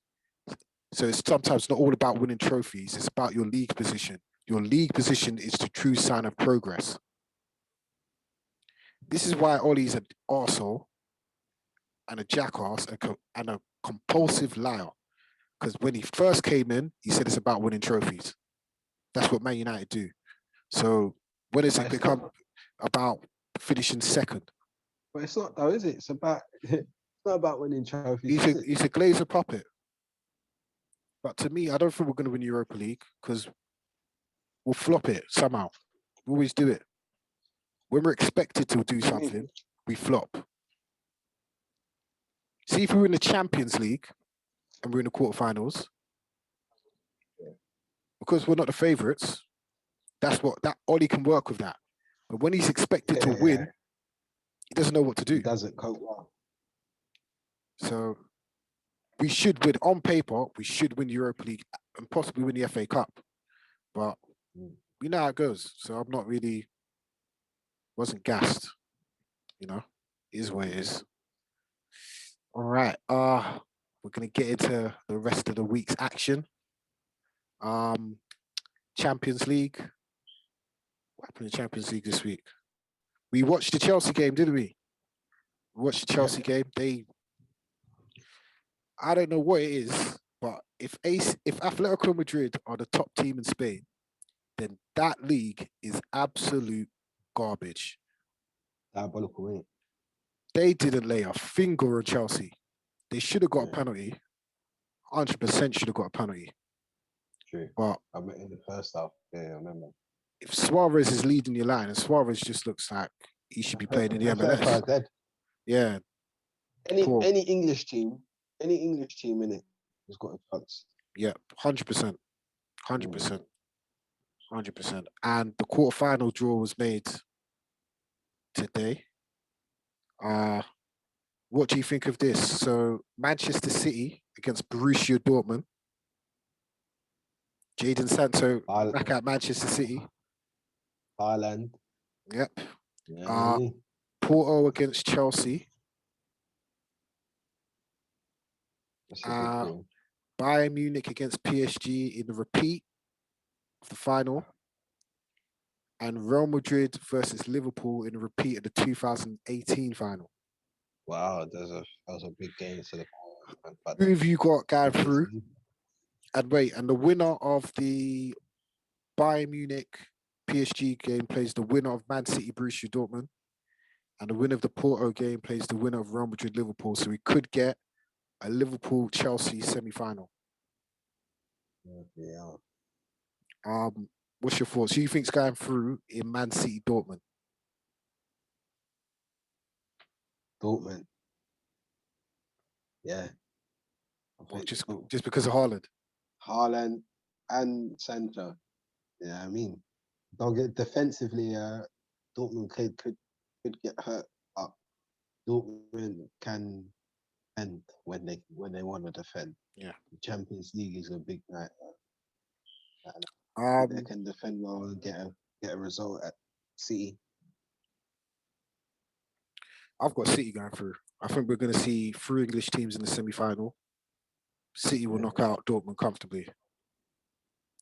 A: So it's sometimes not all about winning trophies. It's about your league position. Your league position is the true sign of progress. This is why Ollie's an arsehole and a jackass and a compulsive liar. Because when he first came in, he said it's about winning trophies. That's what Man United do. So when has it become about finishing second?
B: But it's not though, is it? It's not about winning trophies.
A: He's a Glazer puppet. But to me, I don't think we're going to win Europa League because we'll flop it somehow. We always do it. When we're expected to do something, we flop. See, if we were in the Champions League and we're in the quarterfinals, because we're not the favourites, that Ollie can work with that. But when he's expected to win, he doesn't know what to do.
B: He doesn't cope well.
A: So we should win, on paper, we should win the Europa League and possibly win the FA Cup. But we know how it goes. So I'm not really, wasn't gassed. You know, it is what it is. All right. We're going to get into the rest of the week's action. Champions League. What happened in the Champions League this week? We watched the Chelsea game, didn't we? We watched the Chelsea game. I don't know what it is, but if Atletico Madrid are the top team in Spain, then that league is absolute garbage.
B: Diabolical, ain't.
A: They didn't lay a finger on Chelsea. They should have got a penalty. 100% should have got a penalty.
B: True.
A: But
B: I mean, in the first half, yeah, I remember.
A: If Suarez is leading your line, and Suarez just looks like he should be playing in the MLS. Yeah.
B: Any English team in it has got a chance.
A: Yeah, 100%. 100%. 100%. And the quarterfinal draw was made today. What do you think of this? So Manchester City against Borussia Dortmund. Jadon Sancho back at Manchester City.
B: Ireland.
A: Yep.
B: Yeah.
A: Porto against Chelsea. Bayern Munich against PSG in the repeat of the final. And Real Madrid versus Liverpool in the repeat of the 2018 final.
B: Wow, that was a big game to the final.
A: Who have you got going through? And the winner of the Bayern Munich PSG game plays the winner of Man City, Borussia Dortmund, and the winner of the Porto game plays the winner of Real Madrid, Liverpool. So we could get a Liverpool-Chelsea semi-final.
B: Yeah.
A: What's your thoughts? Who do you think's going through in Man City, Dortmund?
B: Dortmund. Yeah.
A: Just because of Haaland?
B: Haaland and Sancho. Yeah, I mean, don't get defensively. Dortmund could get hurt up. Dortmund can defend when they want to defend.
A: Yeah.
B: The Champions League is a big night. They can defend well and get a result at City.
A: I've got City going through. I think we're going to see 3 English teams in the semi-final. City will knock out Dortmund comfortably.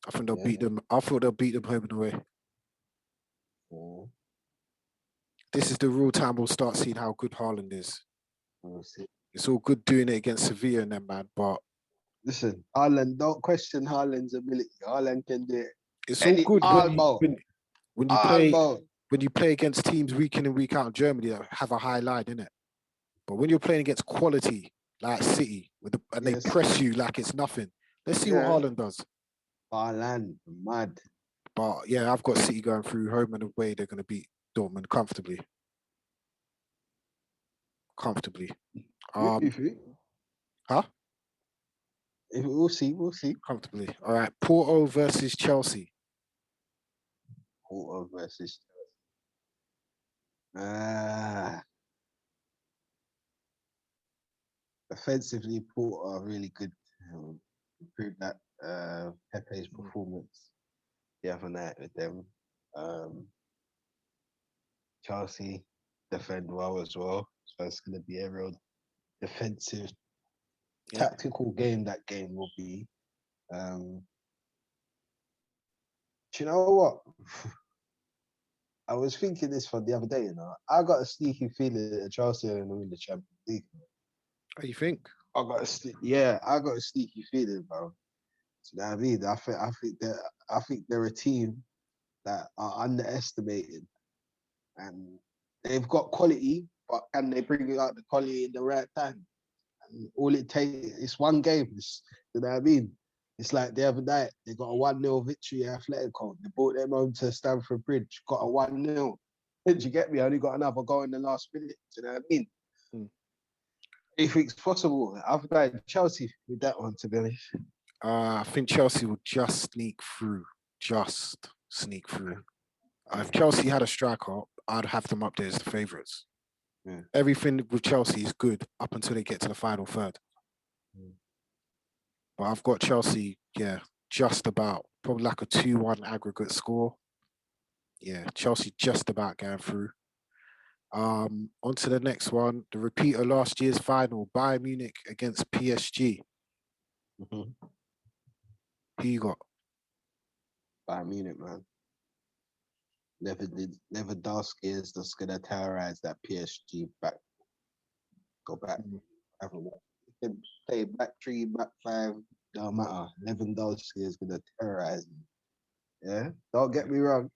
A: I think they'll beat them. I thought they'll beat them home and away. This is the real time we'll start seeing how good Haaland is.
B: We'll see.
A: It's all good doing it against Sevilla and them, man, but
B: listen, Haaland, don't question Haaland's ability. Haaland can do it.
A: It's all good when you play against teams week in and week out in Germany that have a high line, innit? But when you're playing against quality like City and they press you like it's nothing, let's see what Haaland does.
B: Haaland, mad.
A: But yeah, I've got City going through home and away. They're going to beat Dortmund comfortably. Huh?
B: We'll see.
A: Comfortably. All right. Porto versus Chelsea.
B: Porto versus Chelsea. Offensively, Porto are really good. Improved that Pepe's performance the other night with them. Chelsea defend well as well. So it's going to be a real defensive, tactical game. That game will be. Do you know what? I was thinking this for the other day. I got a sneaky feeling that Chelsea are going to win the Champions League.
A: What do you think?
B: I got a sneaky feeling, bro. You know what I mean? I think they're a team that are underestimated, and they've got quality, but can they bring out the quality in the right time? And all it takes is one game. You know what I mean? It's like the other night, they got a 1-0 victory at Atletico. They brought them home to Stamford Bridge, got a 1-0. Did you get me? I only got another goal in the last minute. Do you know what I mean? If it's possible, I've got Chelsea with that one, to be honest.
A: I think Chelsea will just sneak through. If Chelsea had a striker, I'd have them up there as the favourites. Everything with Chelsea is good up until they get to the final third. But I've got Chelsea, just about. Probably like a 2-1 aggregate score. Yeah, Chelsea just about going through. On to the next one. The repeat of last year's final, Bayern Munich against PSG. Who you got?
B: Bayern Munich, man. Lewandowski is just going to terrorize that PSG back. Go back. You can play back 3, back 5, don't matter. Lewandowski is going to terrorize me. Yeah? Don't get me wrong.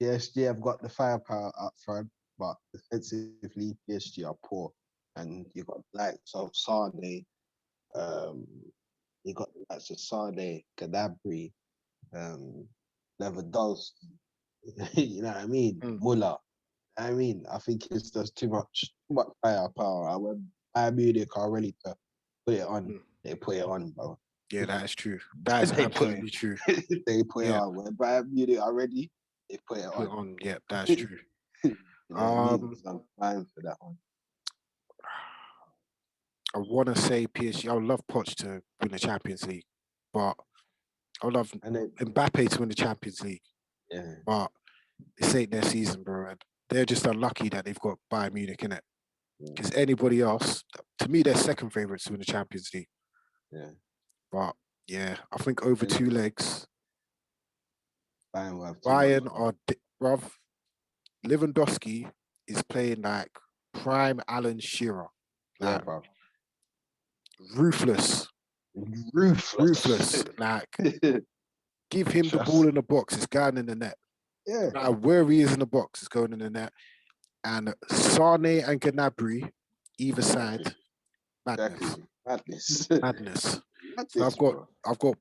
B: PSG have got the firepower up front, but defensively, PSG are poor. And you got likes of Sane, you got the likes of Sane, Gnabry, Lewandowski. You know what I mean? Muller. I mean, I think it's just too much firepower. When Bayern Munich are ready to put it on, they put it on, bro.
A: Yeah, that is true. That is absolutely true.
B: They put it on. When Bayern Munich are ready, they put it on.
A: Yeah, that's true.
B: You know I'm fine for that one.
A: I want to say PSG. I would love Poch to win the Champions League, but I would love Mbappe to win the Champions League.
B: Yeah.
A: But this ain't their season, bro. And they're just unlucky that they've got Bayern Munich in it. Because anybody else, to me, they're second favourites to win the Champions League.
B: Yeah.
A: But yeah, I think over 2 legs,
B: Bayern
A: are, bruv, Lewandowski is playing like prime Alan Shearer. Like,
B: bro.
A: Ruthless. Like, give him the ball in the box. It's going in the net.
B: Yeah.
A: No matter where he is in the box, it's going in the net. And Sane and Gnabry, either side, madness.
B: Exactly. Madness.
A: Madness.
B: Madness,
A: So
B: bro.
A: I've got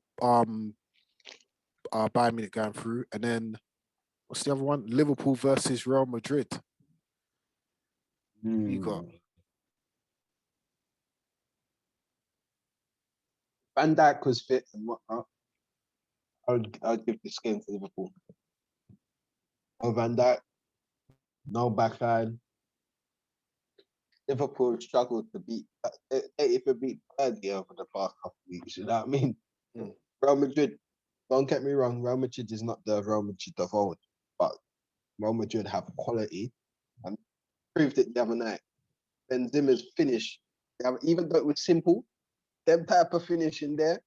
A: Bayern Munich going through, and then what's the other one? Liverpool versus Real Madrid. You got
B: Van Dijk was fit and whatnot. I'd give this game to Liverpool. No Van Dijk, no backline. Liverpool struggled to beat. They even beat Burnley over the past couple of weeks. You know what I mean? Real Madrid. Don't get me wrong. Real Madrid is not the Real Madrid of old, but Real Madrid have quality and proved it the other night. Benzema's finish, even though it was simple, them type of finish in there,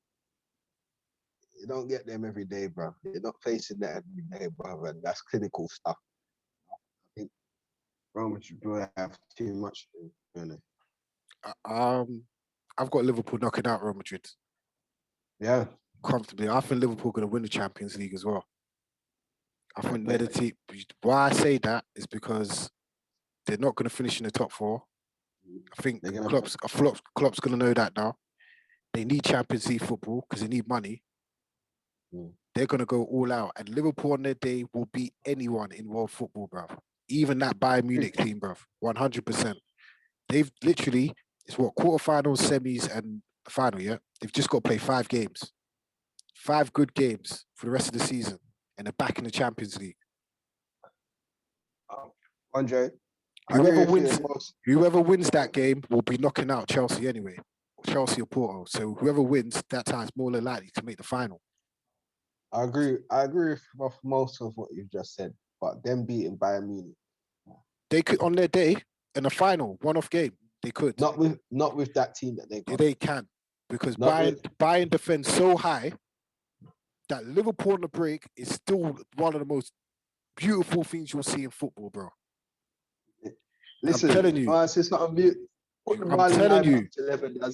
B: you don't get them every day, bro. You're not facing that every day, bro, and that's clinical stuff. I think Real Madrid will have too much.
A: I've got Liverpool knocking out Real Madrid.
B: Yeah.
A: Comfortably. I think Liverpool going to win the Champions League as well. I think they're the team. Why I say that is because they're not going to finish in the top four. I think Klopp's going to know that now. They need Champions League football because they need money. They're going to go all out. And Liverpool on their day will beat anyone in world football, bruv. Even that Bayern Munich team, bruv. 100%. They've literally, it's what, quarterfinals, semis, and the final, yeah? They've just got to play 5 games. 5 good games for the rest of the season. And they're back in the Champions League.
B: Andre,
A: whoever wins that game will be knocking out Chelsea anyway. Chelsea or Porto. So whoever wins that time is more than likely to make the final.
B: I agree with most of what you've just said, but them beating Bayern Munich.
A: They could, on their day, in a final, one-off game, they could.
B: Not with that team that they got.
A: They can. Because Bayern defends so high that Liverpool on the break is still one of the most beautiful things you'll see in football, bro.
B: Listen,
A: I'm telling you.
B: It's not a mute.
A: I'm telling you.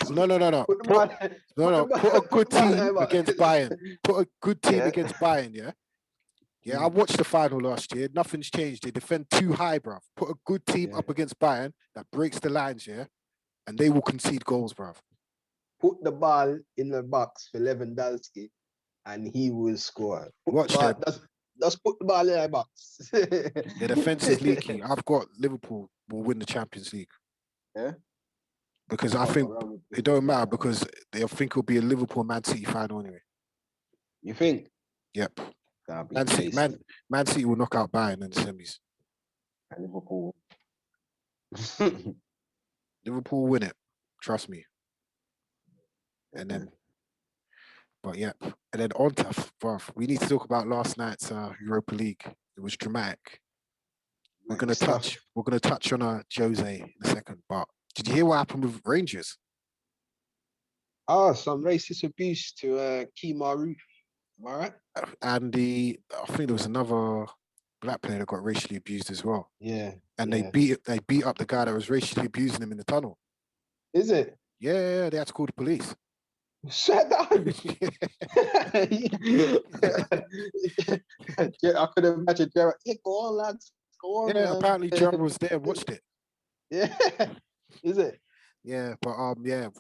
A: No. Put a good team against Bayern. Put a good team against Bayern, yeah? Yeah, I watched the final last year. Nothing's changed. They defend too high, bruv. Put a good team up against Bayern that breaks the lines, yeah? And they will concede goals, bruv.
B: Put the ball in the box for Lewandowski and he will score.
A: Watch them.
B: Just put the ball in the box.
A: Their defense is leaky. I've got Liverpool will win the Champions League.
B: Yeah?
A: Because I think it don't matter because they think it'll be a Liverpool-Man City final anyway.
B: You think?
A: Yep. Man City will knock out Bayern in the semis.
B: And Liverpool.
A: Liverpool will win it. Trust me. And then, but yeah. And then on to, we need to talk about last night's Europa League. It was dramatic. We're gonna touch on Jose in a second, but did you hear what happened with Rangers?
B: Some racist abuse to Kemar Roof. Am I right?
A: And I think there was another black player that got racially abused as well.
B: Yeah.
A: And they beat up the guy that was racially abusing him in the tunnel.
B: Is it?
A: Yeah, they had to call the police.
B: Shut down. I could imagine Gerard. Yeah, go on, lads. Go on.
A: Yeah,
B: man.
A: apparently Gerard was there and watched it.
B: Yeah. Is it?
A: Yeah, but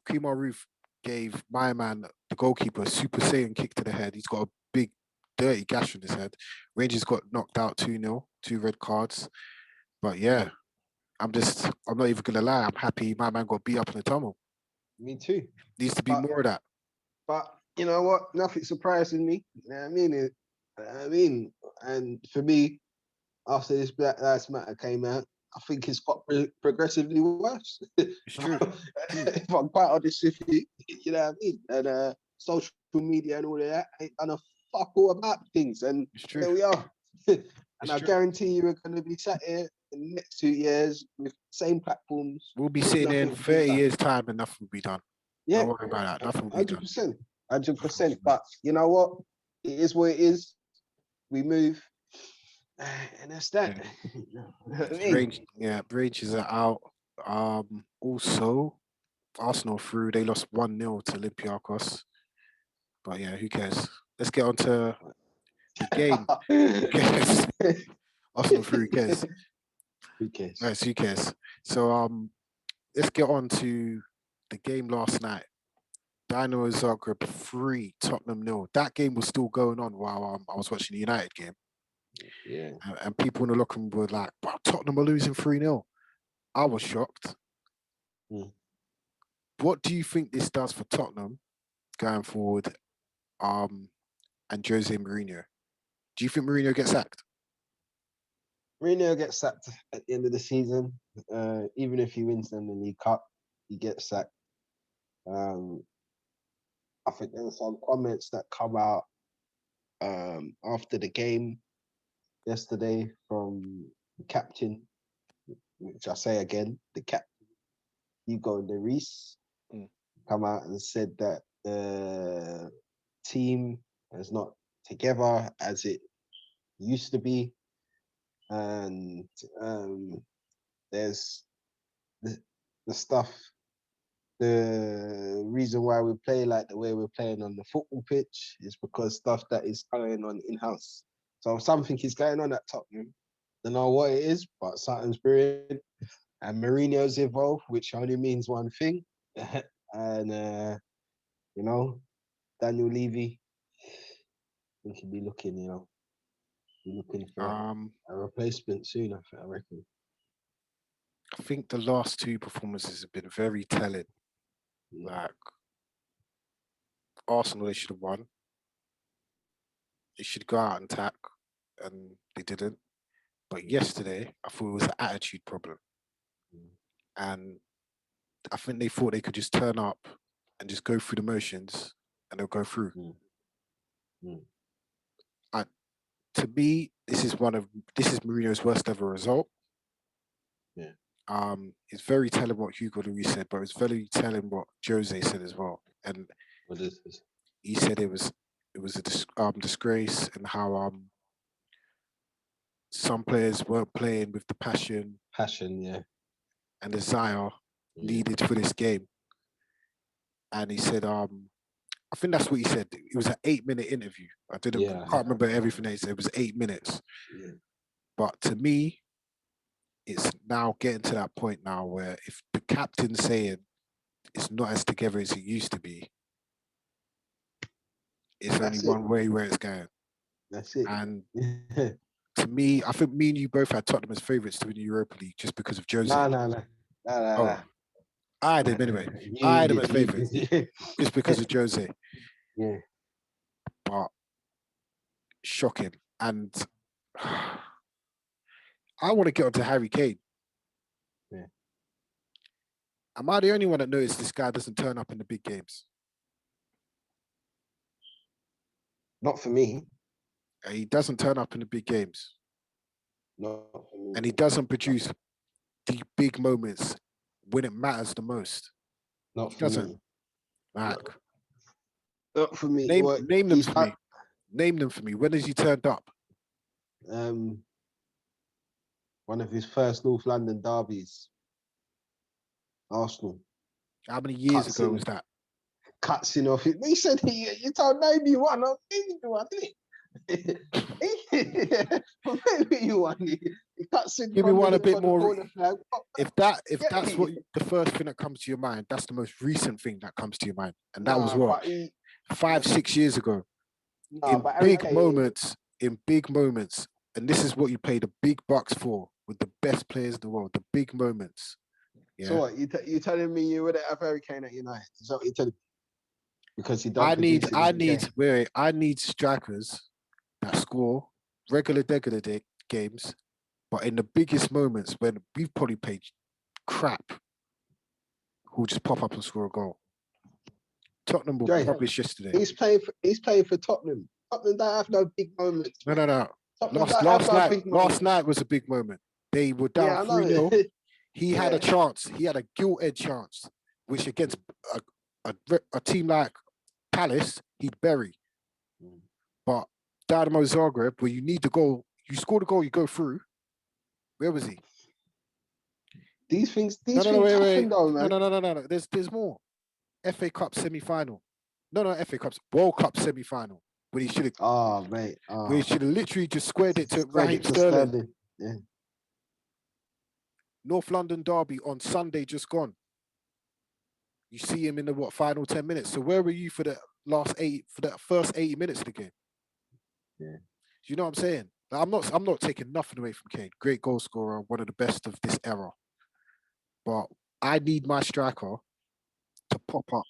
A: Kemar Roof gave my man, the goalkeeper, a Super Saiyan kick to the head. He's got a big, dirty gash on his head. Rangers got knocked out 2-0, 2 red cards. But yeah, I'm not even gonna lie. I'm happy my man got beat up in the tunnel.
B: Me too.
A: Needs to be more of that.
B: But you know what? Nothing surprises me. You know what I mean? And for me, after this Black Lives Matter came out, I think it's got progressively worse.
A: It's true.
B: If I'm quite honest with you, you know what I mean? And social media and all of that ain't done a fuck all about things. And here we are. And I guarantee you we're going to be sat here in the next 2 years with the same platforms.
A: We'll be sitting there in 30 years' time and nothing will be done.
B: Yeah.
A: Don't worry about that. Nothing will be
B: 100%.
A: done.
B: 100%. But you know what? It is what it is. We move. And that's that.
A: Rangers are out. Also, Arsenal through. They lost 1-0 to Olympiacos. But yeah, who cares? Let's get on to the game. Who cares? Arsenal through, who cares?
B: Who cares?
A: Right, who cares? So let's get on to the game last night. Dynamo Zagreb 3, Tottenham 0. That game was still going on while I was watching the United game.
B: Yeah.
A: And people in the locker room were like, wow, Tottenham are losing 3-0. I was shocked. What do you think this does for Tottenham going forward, and Jose Mourinho? Do you think Mourinho gets sacked?
B: Mourinho gets sacked at the end of the season. Even if he wins them the League Cup, he gets sacked. I think there were some comments that come out after the game yesterday from the captain, which I say again, the captain, Hugo Lloris, come out and said that the team is not together as it used to be. And there's the stuff, the reason why we play like the way we're playing on the football pitch is because stuff that is going on in-house. So something is going on at Tottenham. Don't know what it is, but something's brewing. And Mourinho's involved, which only means one thing. And, Daniel Levy, we could be looking, looking for a replacement soon, I reckon.
A: I think the last two performances have been very telling. Like, Arsenal, they should have won. They should go out and attack, and they didn't. But yesterday, I thought it was an attitude problem. And I think they thought they could just turn up and just go through the motions, and they'll go through. To me, this is Mourinho's worst ever result. It's very telling what Hugo Lloris said, but it's very telling what Jose said as well. And
B: what is this?
A: He said it was a disgrace, and how some players weren't playing with the passion, and desire needed for this game. And he said, I think that's what he said. It was an 8-minute interview. I can't remember everything that he said. It was 8 minutes.
B: Yeah.
A: But to me, it's now getting to that point now where if the captain's saying it's not as together as it used to be, it's only one way where it's going.
B: That's it.
A: And to me, I think me and you both had Tottenham as favourites to win the Europa League just because of Jose.
B: No.
A: I had him anyway. I had him as favourites just because of Jose.
B: Yeah.
A: But shocking. And I want to get onto Harry Kane.
B: Yeah.
A: Am I the only one that noticed this guy doesn't turn up in the big games?
B: Not for me.
A: He doesn't turn up in the big games.
B: Not for me.
A: And he doesn't produce the big moments when it matters the most.
B: Not for me.
A: Like,
B: not for me.
A: Name them for me. Name them for me. When has he turned up?
B: One of his first North London derbies. Arsenal.
A: How many years ago was that?
B: Cuts in off it. He said you told maybe one, or maybe one, didn't maybe you won. He cuts in.
A: Give me one a bit more. If that's what the first thing that comes to your mind, that's the most recent thing that comes to your mind, and that was what 5-6 years ago. In big moments, and this is what you pay the big bucks for with the best players in the world. The big moments. Yeah.
B: So what you telling me you wouldn't have Harry Kane at United? Is that what you're telling me? Because he
A: I need strikers that score regular games, but in the biggest moments when we've probably played crap, who'll just pop up and score a goal. Tottenham will publish yesterday.
B: He's playing for Tottenham. Tottenham don't have no big moments.
A: No. Last night was a big moment. They were down 3-0. He had a chance. He had a gilt-edged chance, which against a team like Palace, he'd bury. But Dynamo Zagreb, where you need the goal, you score the goal, you go through. Where was he?
B: These things happen though, man.
A: No. There's more. FA Cup semi-final. No, FA Cups. World Cup semi-final when he should have.
B: Oh, mate.
A: Where he should have literally just squared it to
B: Squared
A: Raheem
B: it to
A: Sterling.
B: Yeah.
A: North London derby on Sunday just gone. You see him in the final 10 minutes. So where were you for the first 80 minutes of the game?
B: Yeah.
A: You know what I'm saying? Like, I'm not taking nothing away from Kane. Great goal scorer, one of the best of this era. But I need my striker to pop up,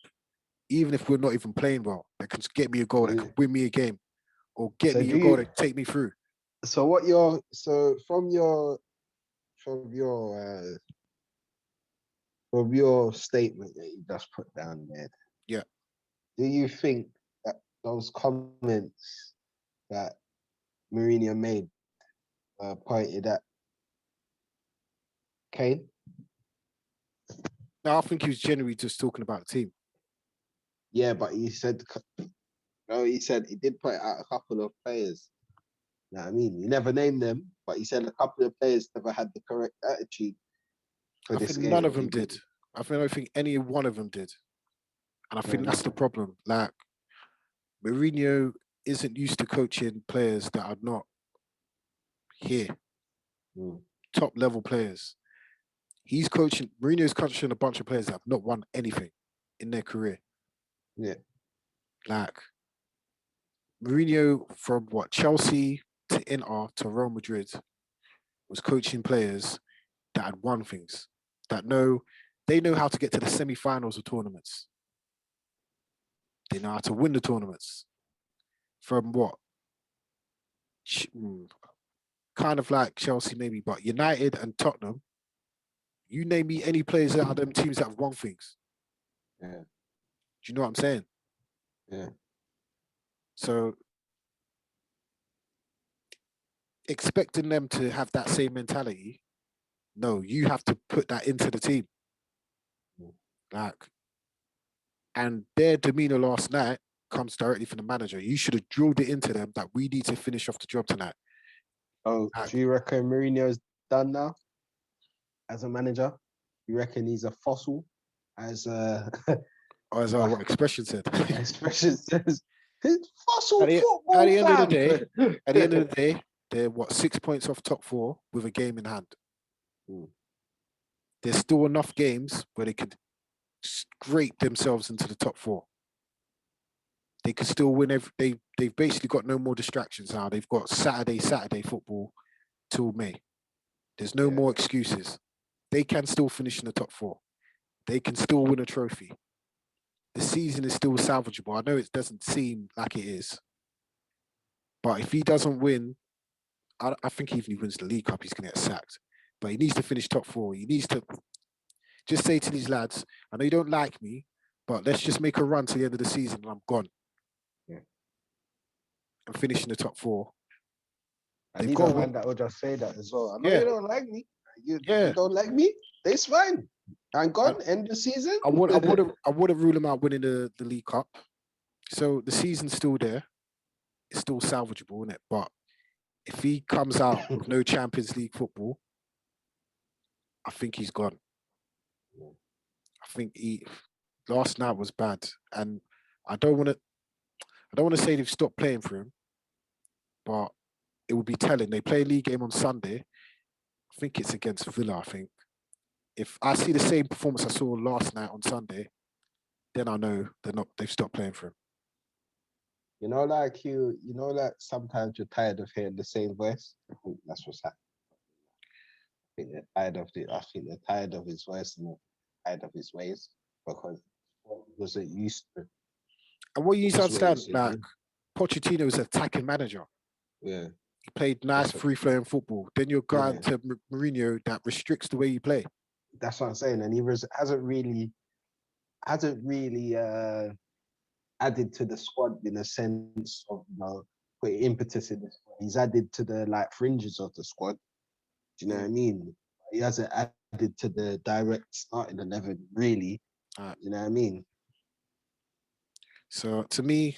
A: even if we're not even playing well. That can get me a goal, that can win me a game, or get me a goal that take me through.
B: So from your statement that you just put down there,
A: yeah,
B: do you think that those comments that Mourinho made pointed at Kane?
A: No, I think he was generally just talking about the team.
B: Yeah, but he said he did point out a couple of players. You know what I mean? He never named them, but he said a couple of players never had the correct attitude for
A: I
B: this
A: think
B: game.
A: none of them did. I don't think any one of them did. And I think that's the problem. Like, Mourinho isn't used to coaching players that are not here, top level players. Mourinho's coaching a bunch of players that have not won anything in their career.
B: Yeah.
A: Like, Mourinho from Chelsea to Inter to Real Madrid was coaching players that had won things, that they know how to get to the semi-finals of tournaments. They know how to win the tournaments. From kind of like Chelsea maybe, but United and Tottenham, you name me any players out of them teams that have won things.
B: Yeah.
A: Do you know what I'm saying?
B: Yeah.
A: So expecting them to have that same mentality, no, you have to put that into the team. Like, and their demeanor last night comes directly from the manager. You should have drilled it into them that we need to finish off the job tonight.
B: Oh, do you reckon Mourinho's done now as a manager? You reckon he's a fossil as
A: what expression said?
B: Expression says fossil
A: at the,
B: football.
A: At the end of the day, they're 6 points off top 4 with a game in hand. There's still enough games where they could scrape themselves into the top 4. They could still win. They've basically got no more distractions now. They've got Saturday football till May. There's no more excuses. They can still finish in the top 4. They can still win a trophy. The season is still salvageable. I know it doesn't seem like it is. But if he doesn't win, I think even if he wins the League Cup, he's going to get sacked. But he needs to finish top 4. He needs to just say to these lads, I know you don't like me, but let's just make a run to the end of the season and I'm gone. Yeah. And finish in the top 4.
B: And these are men that will just say that as well. I know you don't like me. You don't like me. It's fine. I'm gone. End the season.
A: I wouldn't rule him out winning the League Cup. So the season's still there. It's still salvageable, isn't it? But if he comes out with no Champions League football, I think he's gone. I think last night was bad, and I don't want to say they've stopped playing for him, but it would be telling. They play a league game on Sunday. I think it's against Villa. I think if I see the same performance I saw last night on Sunday, then I know they've stopped playing for him.
B: You know, like sometimes you're tired of hearing the same voice. I think that's what's happening. I think they're tired of it. I think they're tired of his voice and tired of his ways because wasn't used to.
A: And what you need to understand, like, Pochettino is an attacking manager.
B: Yeah.
A: He played nice, free-flowing football. Then you're going to Mourinho that restricts the way you play.
B: That's what I'm saying. And he hasn't really added to the squad in a sense of, putting impetus in the squad. He's added to the fringes of the squad. Do you know what I mean? He hasn't added to the direct starting 11, really. Do you know what I mean?
A: So to me,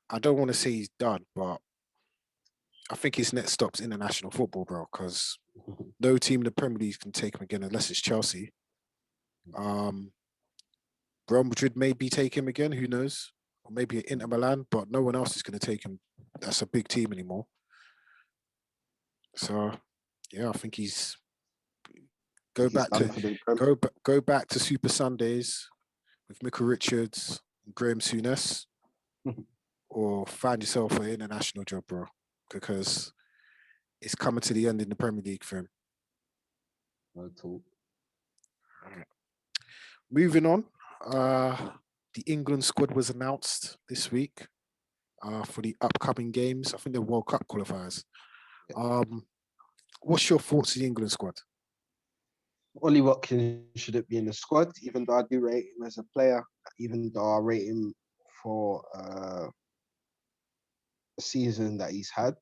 A: I don't want to say he's done, but I think his next stop's international football, bro, because no team in the Premier League can take him again unless it's Chelsea. Real Madrid maybe take him again, who knows? Or maybe Inter Milan, but no one else is going to take him. That's a big team anymore. So, yeah, I think he's go back to Super Sundays with Mika Richards and Graham Souness, or find yourself an international job, bro, because it's coming to the end in the Premier League for him.
B: No talk.
A: Moving on, the England squad was announced this week for the upcoming games. I think they're World Cup qualifiers. What's your thoughts on the England squad?
B: Ollie Watkins shouldn't be in the squad, even though I do rate him as a player, even though I rate him for a season that he's had.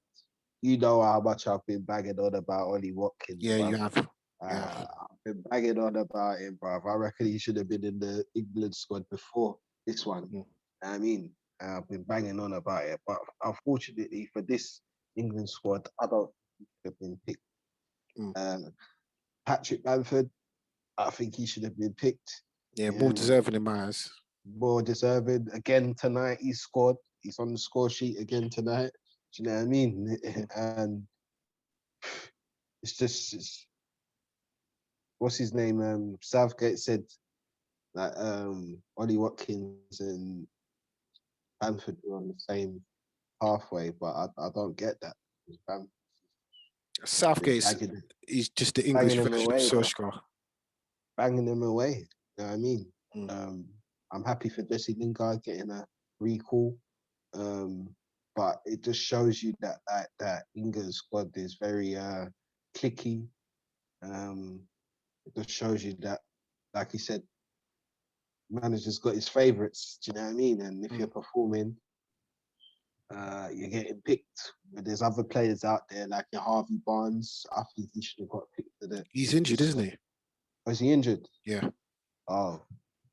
B: You know how much I've been bagging on about Ollie Watkins.
A: Yeah,
B: bruv.
A: you have.
B: I've been bagging on about him, bro. I reckon he should have been in the England squad before this one. I mean, I've been banging on about it, but unfortunately for this England squad, I don't think he should have been picked. Patrick Bamford, I think he should have been picked.
A: Yeah, more deserving in my eyes.
B: More deserving. Again tonight, he scored. He's on the score sheet again tonight. Do you know what I mean? And it's what's his name? Southgate said that Ollie Watkins and Bamford were on the same pathway, but I don't get that.
A: Southgate's he's just the English version of Solskjaer.
B: Banging them away. You know what I mean? I'm happy for Jesse Lingard getting a recall. But it just shows you that England squad is very clicky. It just shows you that, like you said, manager's got his favourites. Do you know what I mean? And if you're performing, you're getting picked. But there's other players out there like your Harvey Barnes. I think he should have got picked today.
A: He's injured, isn't he?
B: Oh, is he injured?
A: Yeah.
B: Oh,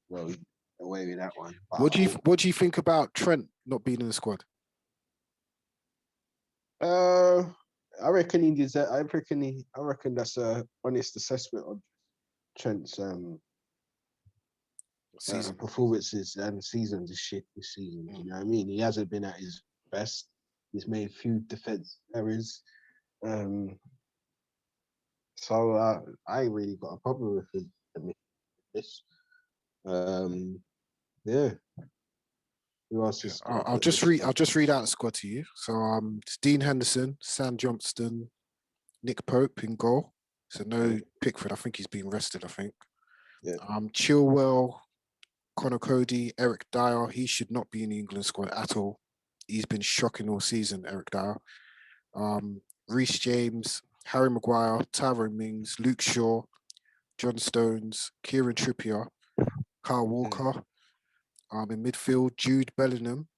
B: well, away with that one. But
A: what do you think about Trent not being in the squad?
B: I reckon he deserves. I reckon that's a honest assessment of Trent's
A: season
B: performances and season. This season. You know what I mean? He hasn't been at his best. He's made a few defense errors. So I ain't really got a problem with this. Yeah. Who else is?
A: I'll just read out the squad to you. So it's Dean Henderson, Sam Johnston, Nick Pope in goal. So no Pickford. I think he's been rested. I think.
B: Yeah.
A: Chilwell, Connor Cody, Eric Dyer. He should not be in the England squad at all. He's been shocking all season, Eric Dyer. Reece James, Harry Maguire, Tyrone Mings, Luke Shaw, John Stones, Kieran Trippier, Kyle Walker. In midfield, Jude Bellingham,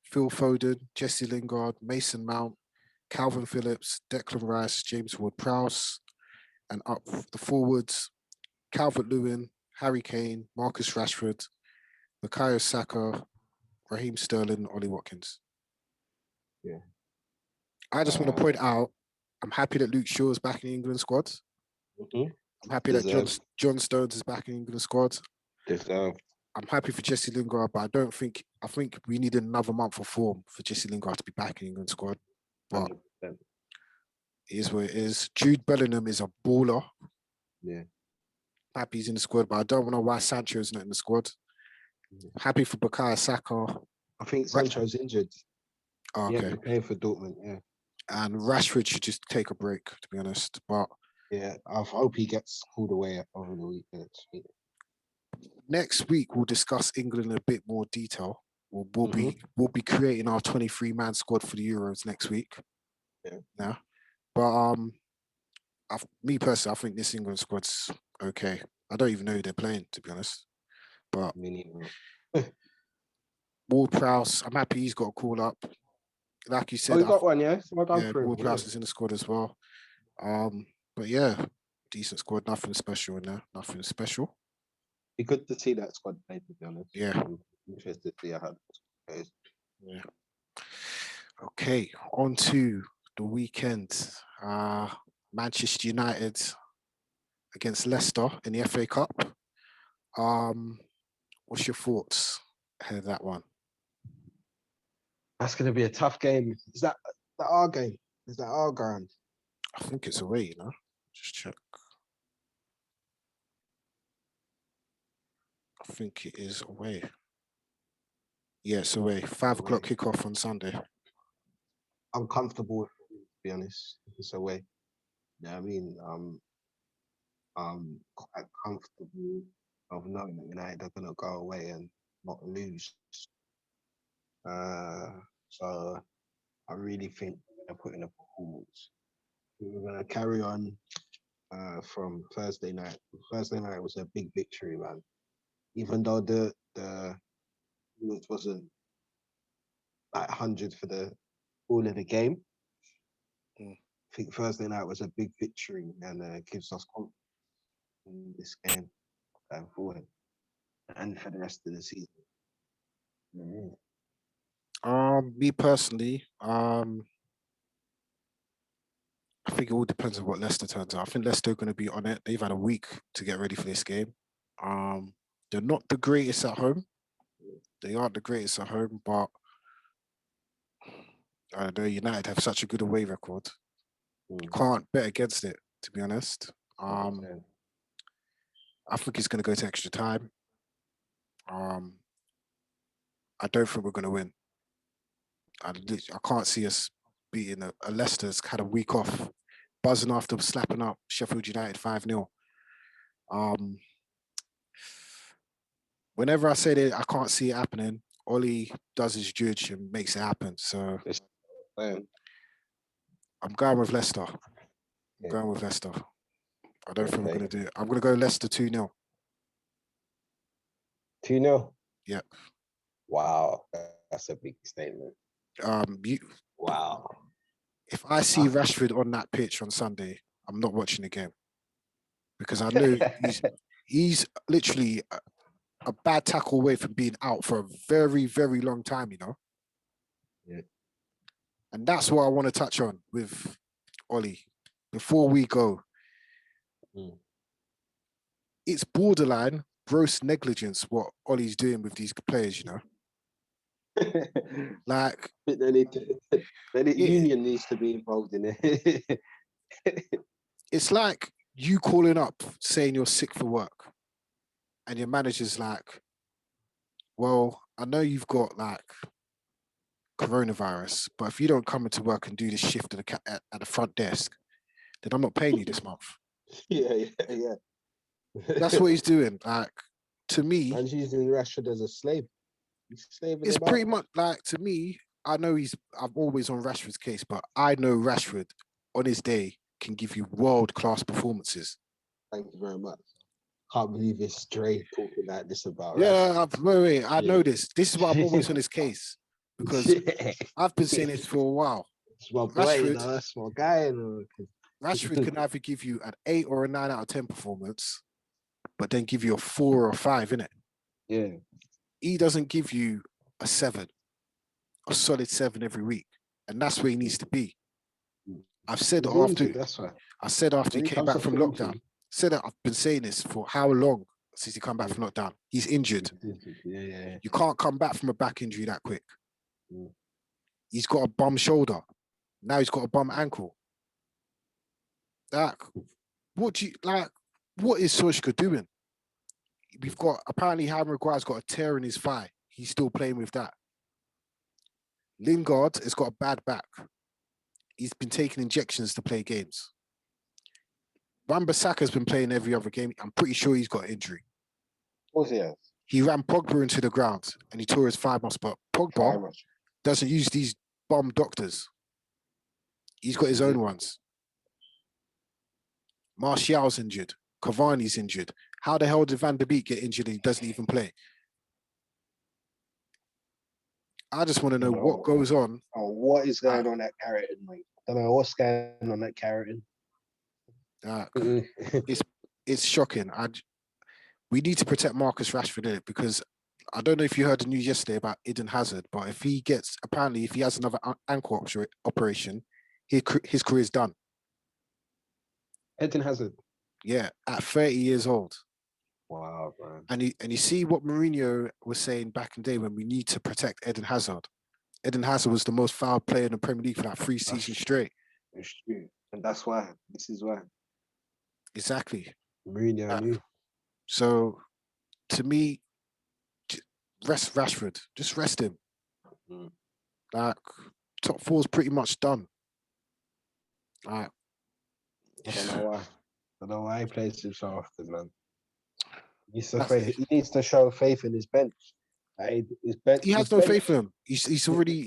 A: Phil Foden, Jesse Lingard, Mason Mount, Calvin Phillips, Declan Rice, James Ward-Prowse, and up the forwards, Calvert-Lewin, Harry Kane, Marcus Rashford, Bukayo Saka, Raheem Sterling, Ollie Watkins.
B: Yeah.
A: I just want to point out, I'm happy that Luke Shaw is back in the England squad. I'm happy that John Stones is back in the England squad. I'm happy for Jesse Lingard, but I think we need another month of form for Jesse Lingard to be back in the England squad. But 100%. It is what it is. Jude Bellingham is a baller.
B: Yeah.
A: Happy he's in the squad, but I don't know why Sancho's not in the squad. Happy for Bukayo Saka.
B: I think Sancho's injured.
A: Oh, okay.
B: Yeah, playing for Dortmund, yeah.
A: And Rashford should just take a break, to be honest. But
B: yeah, I hope he gets called away over the weekend.
A: Next week we'll discuss England in a bit more detail. We'll be creating our 23-man squad for the Euros next week. Yeah. But me personally, I think this England squad's okay. I don't even know who they're playing, to be honest. But Ward-Prowse, I'm happy he's got a call up. Like you said,
B: he got one, yeah.
A: Ward-Prowse is in the squad as well. But yeah, decent squad. Nothing special in there. Nothing special.
B: Be good to see that squad play, to be honest.
A: Yeah.
B: I'm interested to see how it goes.
A: Yeah. Okay, on to the weekend. Manchester United against Leicester in the FA Cup. What's your thoughts ahead of that one?
B: That's going to be a tough game. Is that our game? Is that our ground?
A: I think it's away, you know? Just check. I think it is away. Yeah, it's away. 5 o'clock kickoff on Sunday.
B: I'm comfortable with it, to be honest. It's away. Yeah, I mean, I'm quite comfortable of knowing that United are going to go away and not lose. So I really think they're putting a performance. We're going to carry on from Thursday night. Thursday night was a big victory, man. Even though the performance wasn't like 100 for the all of the game, I think Thursday night was a big victory and gives us confidence in this game going forward and for the rest of the season.
A: Me personally, I think it all depends on what Leicester turns out. I think Leicester are going to be on it. They've had a week to get ready for this game. They're not the greatest at home. They aren't the greatest at home, but I don't know, United have such a good away record. You can't bet against it, to be honest. I think it's going to go to extra time. I don't think we're going to win. I can't see us beating a Leicester's had a week off, buzzing after slapping up Sheffield United 5-0. Whenever I say that I can't see it happening, Ollie does his judge and makes it happen. So I'm going with Leicester. I'm going with Leicester. I don't think we're going to do it. I'm going to go Leicester 2-0.
B: 2-0?
A: Yep.
B: Wow. That's a big statement.
A: Wow. If I see Rashford on that pitch on Sunday, I'm not watching the game. Because I know he's literally a bad tackle away from being out for a very, very long time, you know?
B: Yeah.
A: And that's what I want to touch on with Ollie. Before we go, it's borderline gross negligence what Ollie's doing with these players, you know? Like...
B: Union needs to be involved in it.
A: It's like you calling up saying you're sick for work and your manager's like, well, I know you've got like coronavirus, but if you don't come into work and do this shift at the front desk, then I'm not paying you this month.
B: Yeah.
A: That's what he's doing. Like, to me...
B: And he's using Rashford as a slave. He's slaving
A: it's
B: about.
A: pretty much like, to me, I know I'm always on Rashford's case, but I know Rashford on his day can give you world-class performances.
B: Thank you very much. Can't believe it's Dre talking like this about
A: Rashford. Wait, I know this. This is why I'm always on his case. Because I've been saying this for a while.
B: It's my boy, you know, that's my guy.
A: Rashford can either give you an 8 or a 9 out of 10 performance, but then give you a 4 or a 5, innit?
B: Yeah.
A: He doesn't give you a 7, a solid 7 every week. And that's where he needs to be. I've said after he came back from lockdown. Said that I've been saying this for how long since he come back from lockdown. He's injured.
B: Yeah.
A: You can't come back from a back injury that quick. He's got a bum shoulder. Now he's got a bum ankle. Like, what is Solskjaer doing? We've got, apparently Harry Maguire's got a tear in his thigh. He's still playing with that. Lingard has got a bad back. He's been taking injections to play games. Wan-Bissaka's been playing every other game. I'm pretty sure he's got an injury. He ran Pogba into the ground and he tore his thigh muscle. But Pogba doesn't use these bum doctors. He's got his own ones. Martial's injured. Cavani's injured. How the hell did Van der Beek get injured and he doesn't even play? I just want to know what goes on.
B: Oh, what is going on at Carrington, mate? I don't know what's going on at Carrington.
A: It's shocking. We need to protect Marcus Rashford in it, because I don't know if you heard the news yesterday about Eden Hazard, but if he has another ankle operation, his career's done.
B: Eden Hazard?
A: Yeah, at 30 years old.
B: Wow, bro.
A: And you see what Mourinho was saying back in the day when we need to protect Eden Hazard. Eden Hazard was the most fouled player in the Premier League for like 3 seasons straight.
B: It's true. And that's why. This is why.
A: Exactly.
B: Mourinho knew.
A: So, to me, rest Rashford. Just rest him. Like, top 4 is pretty much done. Like,
B: I don't know why. I don't know why he plays him so often, man. He needs to show faith in his bench. His bench.
A: He has no faith in him. He's already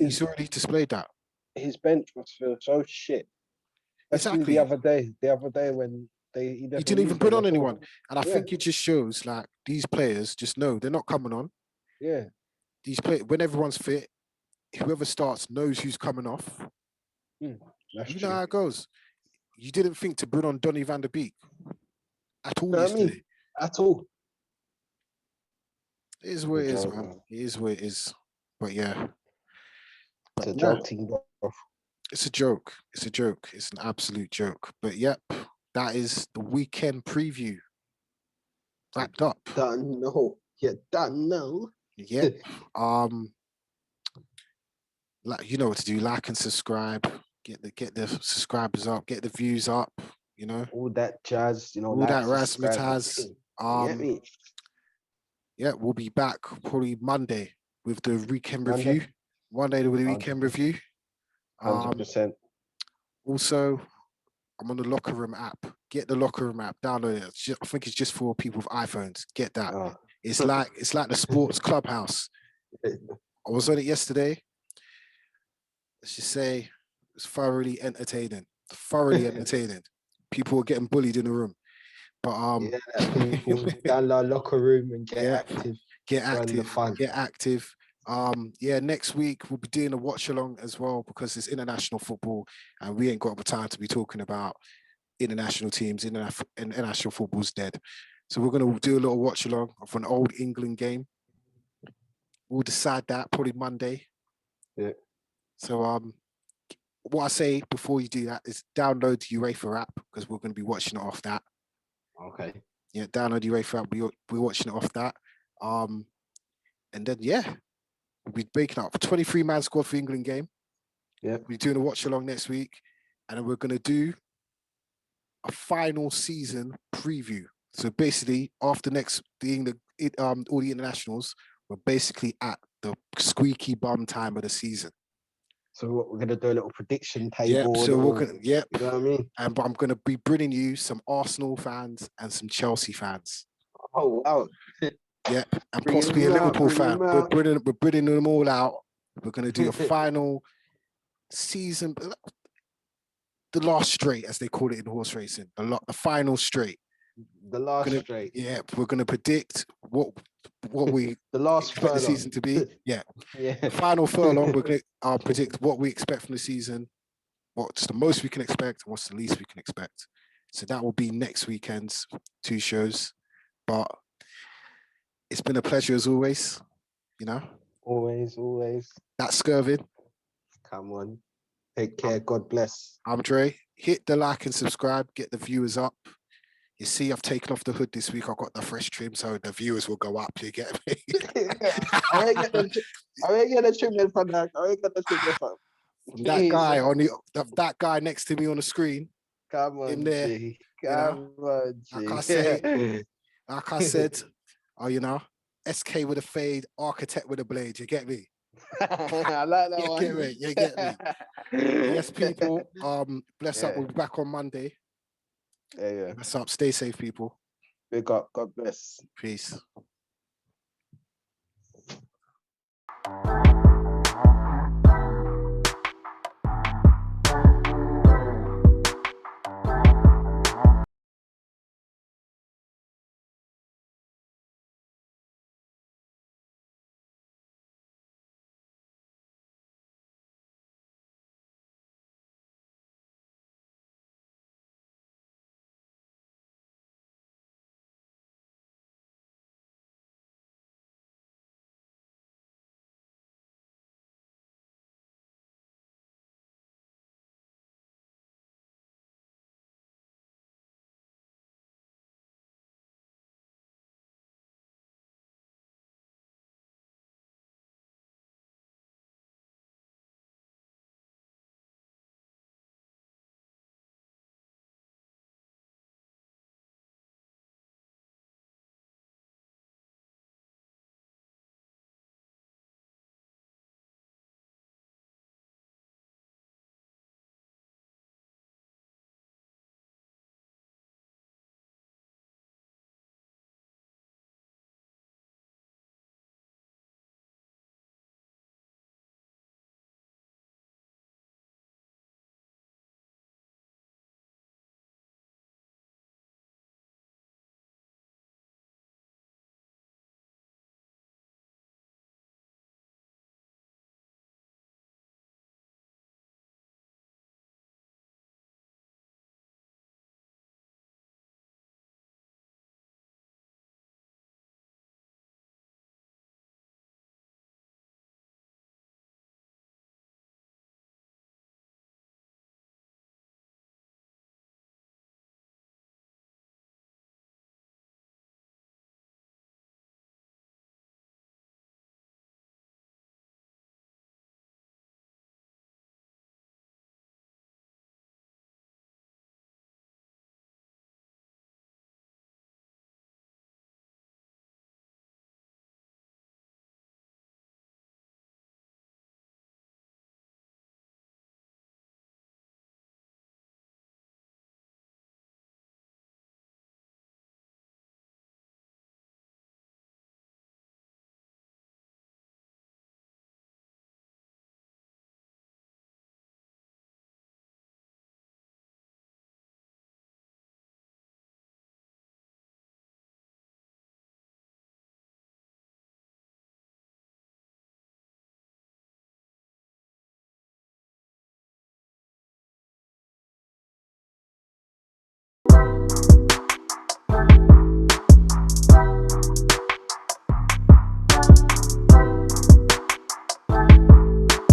A: displayed that.
B: His bench must feel so shit.
A: Exactly.
B: The other day when he
A: didn't even put on anyone, and I think it just shows like these players just know they're not coming on.
B: Yeah.
A: These players, when everyone's fit, whoever starts knows who's coming off. You know how it goes. You didn't think to put on Donny van der Beek at all yesterday.
B: At all.
A: It is what it is, man. It is what it is. But yeah.
B: It's a joke, team.
A: It's a joke. It's a joke. It's an absolute joke. But yep, that is the weekend preview. Wrapped up.
B: Done. No. Yeah, done. No.
A: Yep. You know what to do. Like and subscribe. Get the subscribers up. Get the views up. You know
B: all that jazz. You know
A: all
B: like
A: that razzmatazz. Yeah, we'll be back probably Monday with the weekend review. Monday with the weekend review.
B: 100%.
A: Also, I'm on the Locker Room app. Get the Locker Room app. Download it. I think it's just for people with iPhones. Get that. Oh. It's like the sports clubhouse. I was on it yesterday. Let's just say it's thoroughly entertaining. People were getting bullied in the room. But
B: people download Locker Room and get active.
A: Get active. Next week we'll be doing a watch along as well because it's international football and we ain't got the time to be talking about international teams. International football's dead. So we're going to do a little watch along of an old England game. We'll decide that probably Monday.
B: Yeah.
A: So what I say before you do that is download the UEFA app because we're going to be watching it off that.
B: Okay.
A: Yeah, download the UEFA app. We're watching it off that. And then we'll be breaking up 23-man squad for England game.
B: Yeah.
A: We're doing a watch along next week, and then we're going to do a final season preview. So basically, after all the internationals, we're basically at the squeaky bum time of the season.
B: So we're going to do a little prediction table.
A: Yeah. So we're going to,
B: You know what I mean?
A: But I'm going to be bringing you some Arsenal fans and some Chelsea fans.
B: Oh wow.
A: Yeah, and possibly a Liverpool fan. We're bringing them all out. We're going to do a final season, the last straight, as they call it in horse racing, the final straight.
B: The last straight.
A: Yeah, we're going to predict what we
B: the last
A: expect the season to be. Yeah. The final furlong, we're going to predict what we expect from the season, what's the most we can expect, and what's the least we can expect. So that will be next weekend's 2 shows. But it's been a pleasure as always, you know.
B: Always.
A: That's Skervin.
B: Come on. Take care. God bless.
A: I'm Dre. Hit the like and subscribe. Get the viewers up. You see, I've taken off the hood this week. I've got the fresh trim, so the viewers will go up. You get me?
B: I ain't get the trim in front of that.
A: That guy next to me on the screen.
B: Come on,
A: in there.
B: G. Come on, G.
A: Like I said, SK with a fade, architect with a blade. You get me?
B: I like that one.
A: You get me? Yes, people. Bless up. We'll be back on Monday.
B: Yeah.
A: Bless up. Stay safe, people.
B: Big up. God bless.
A: Peace.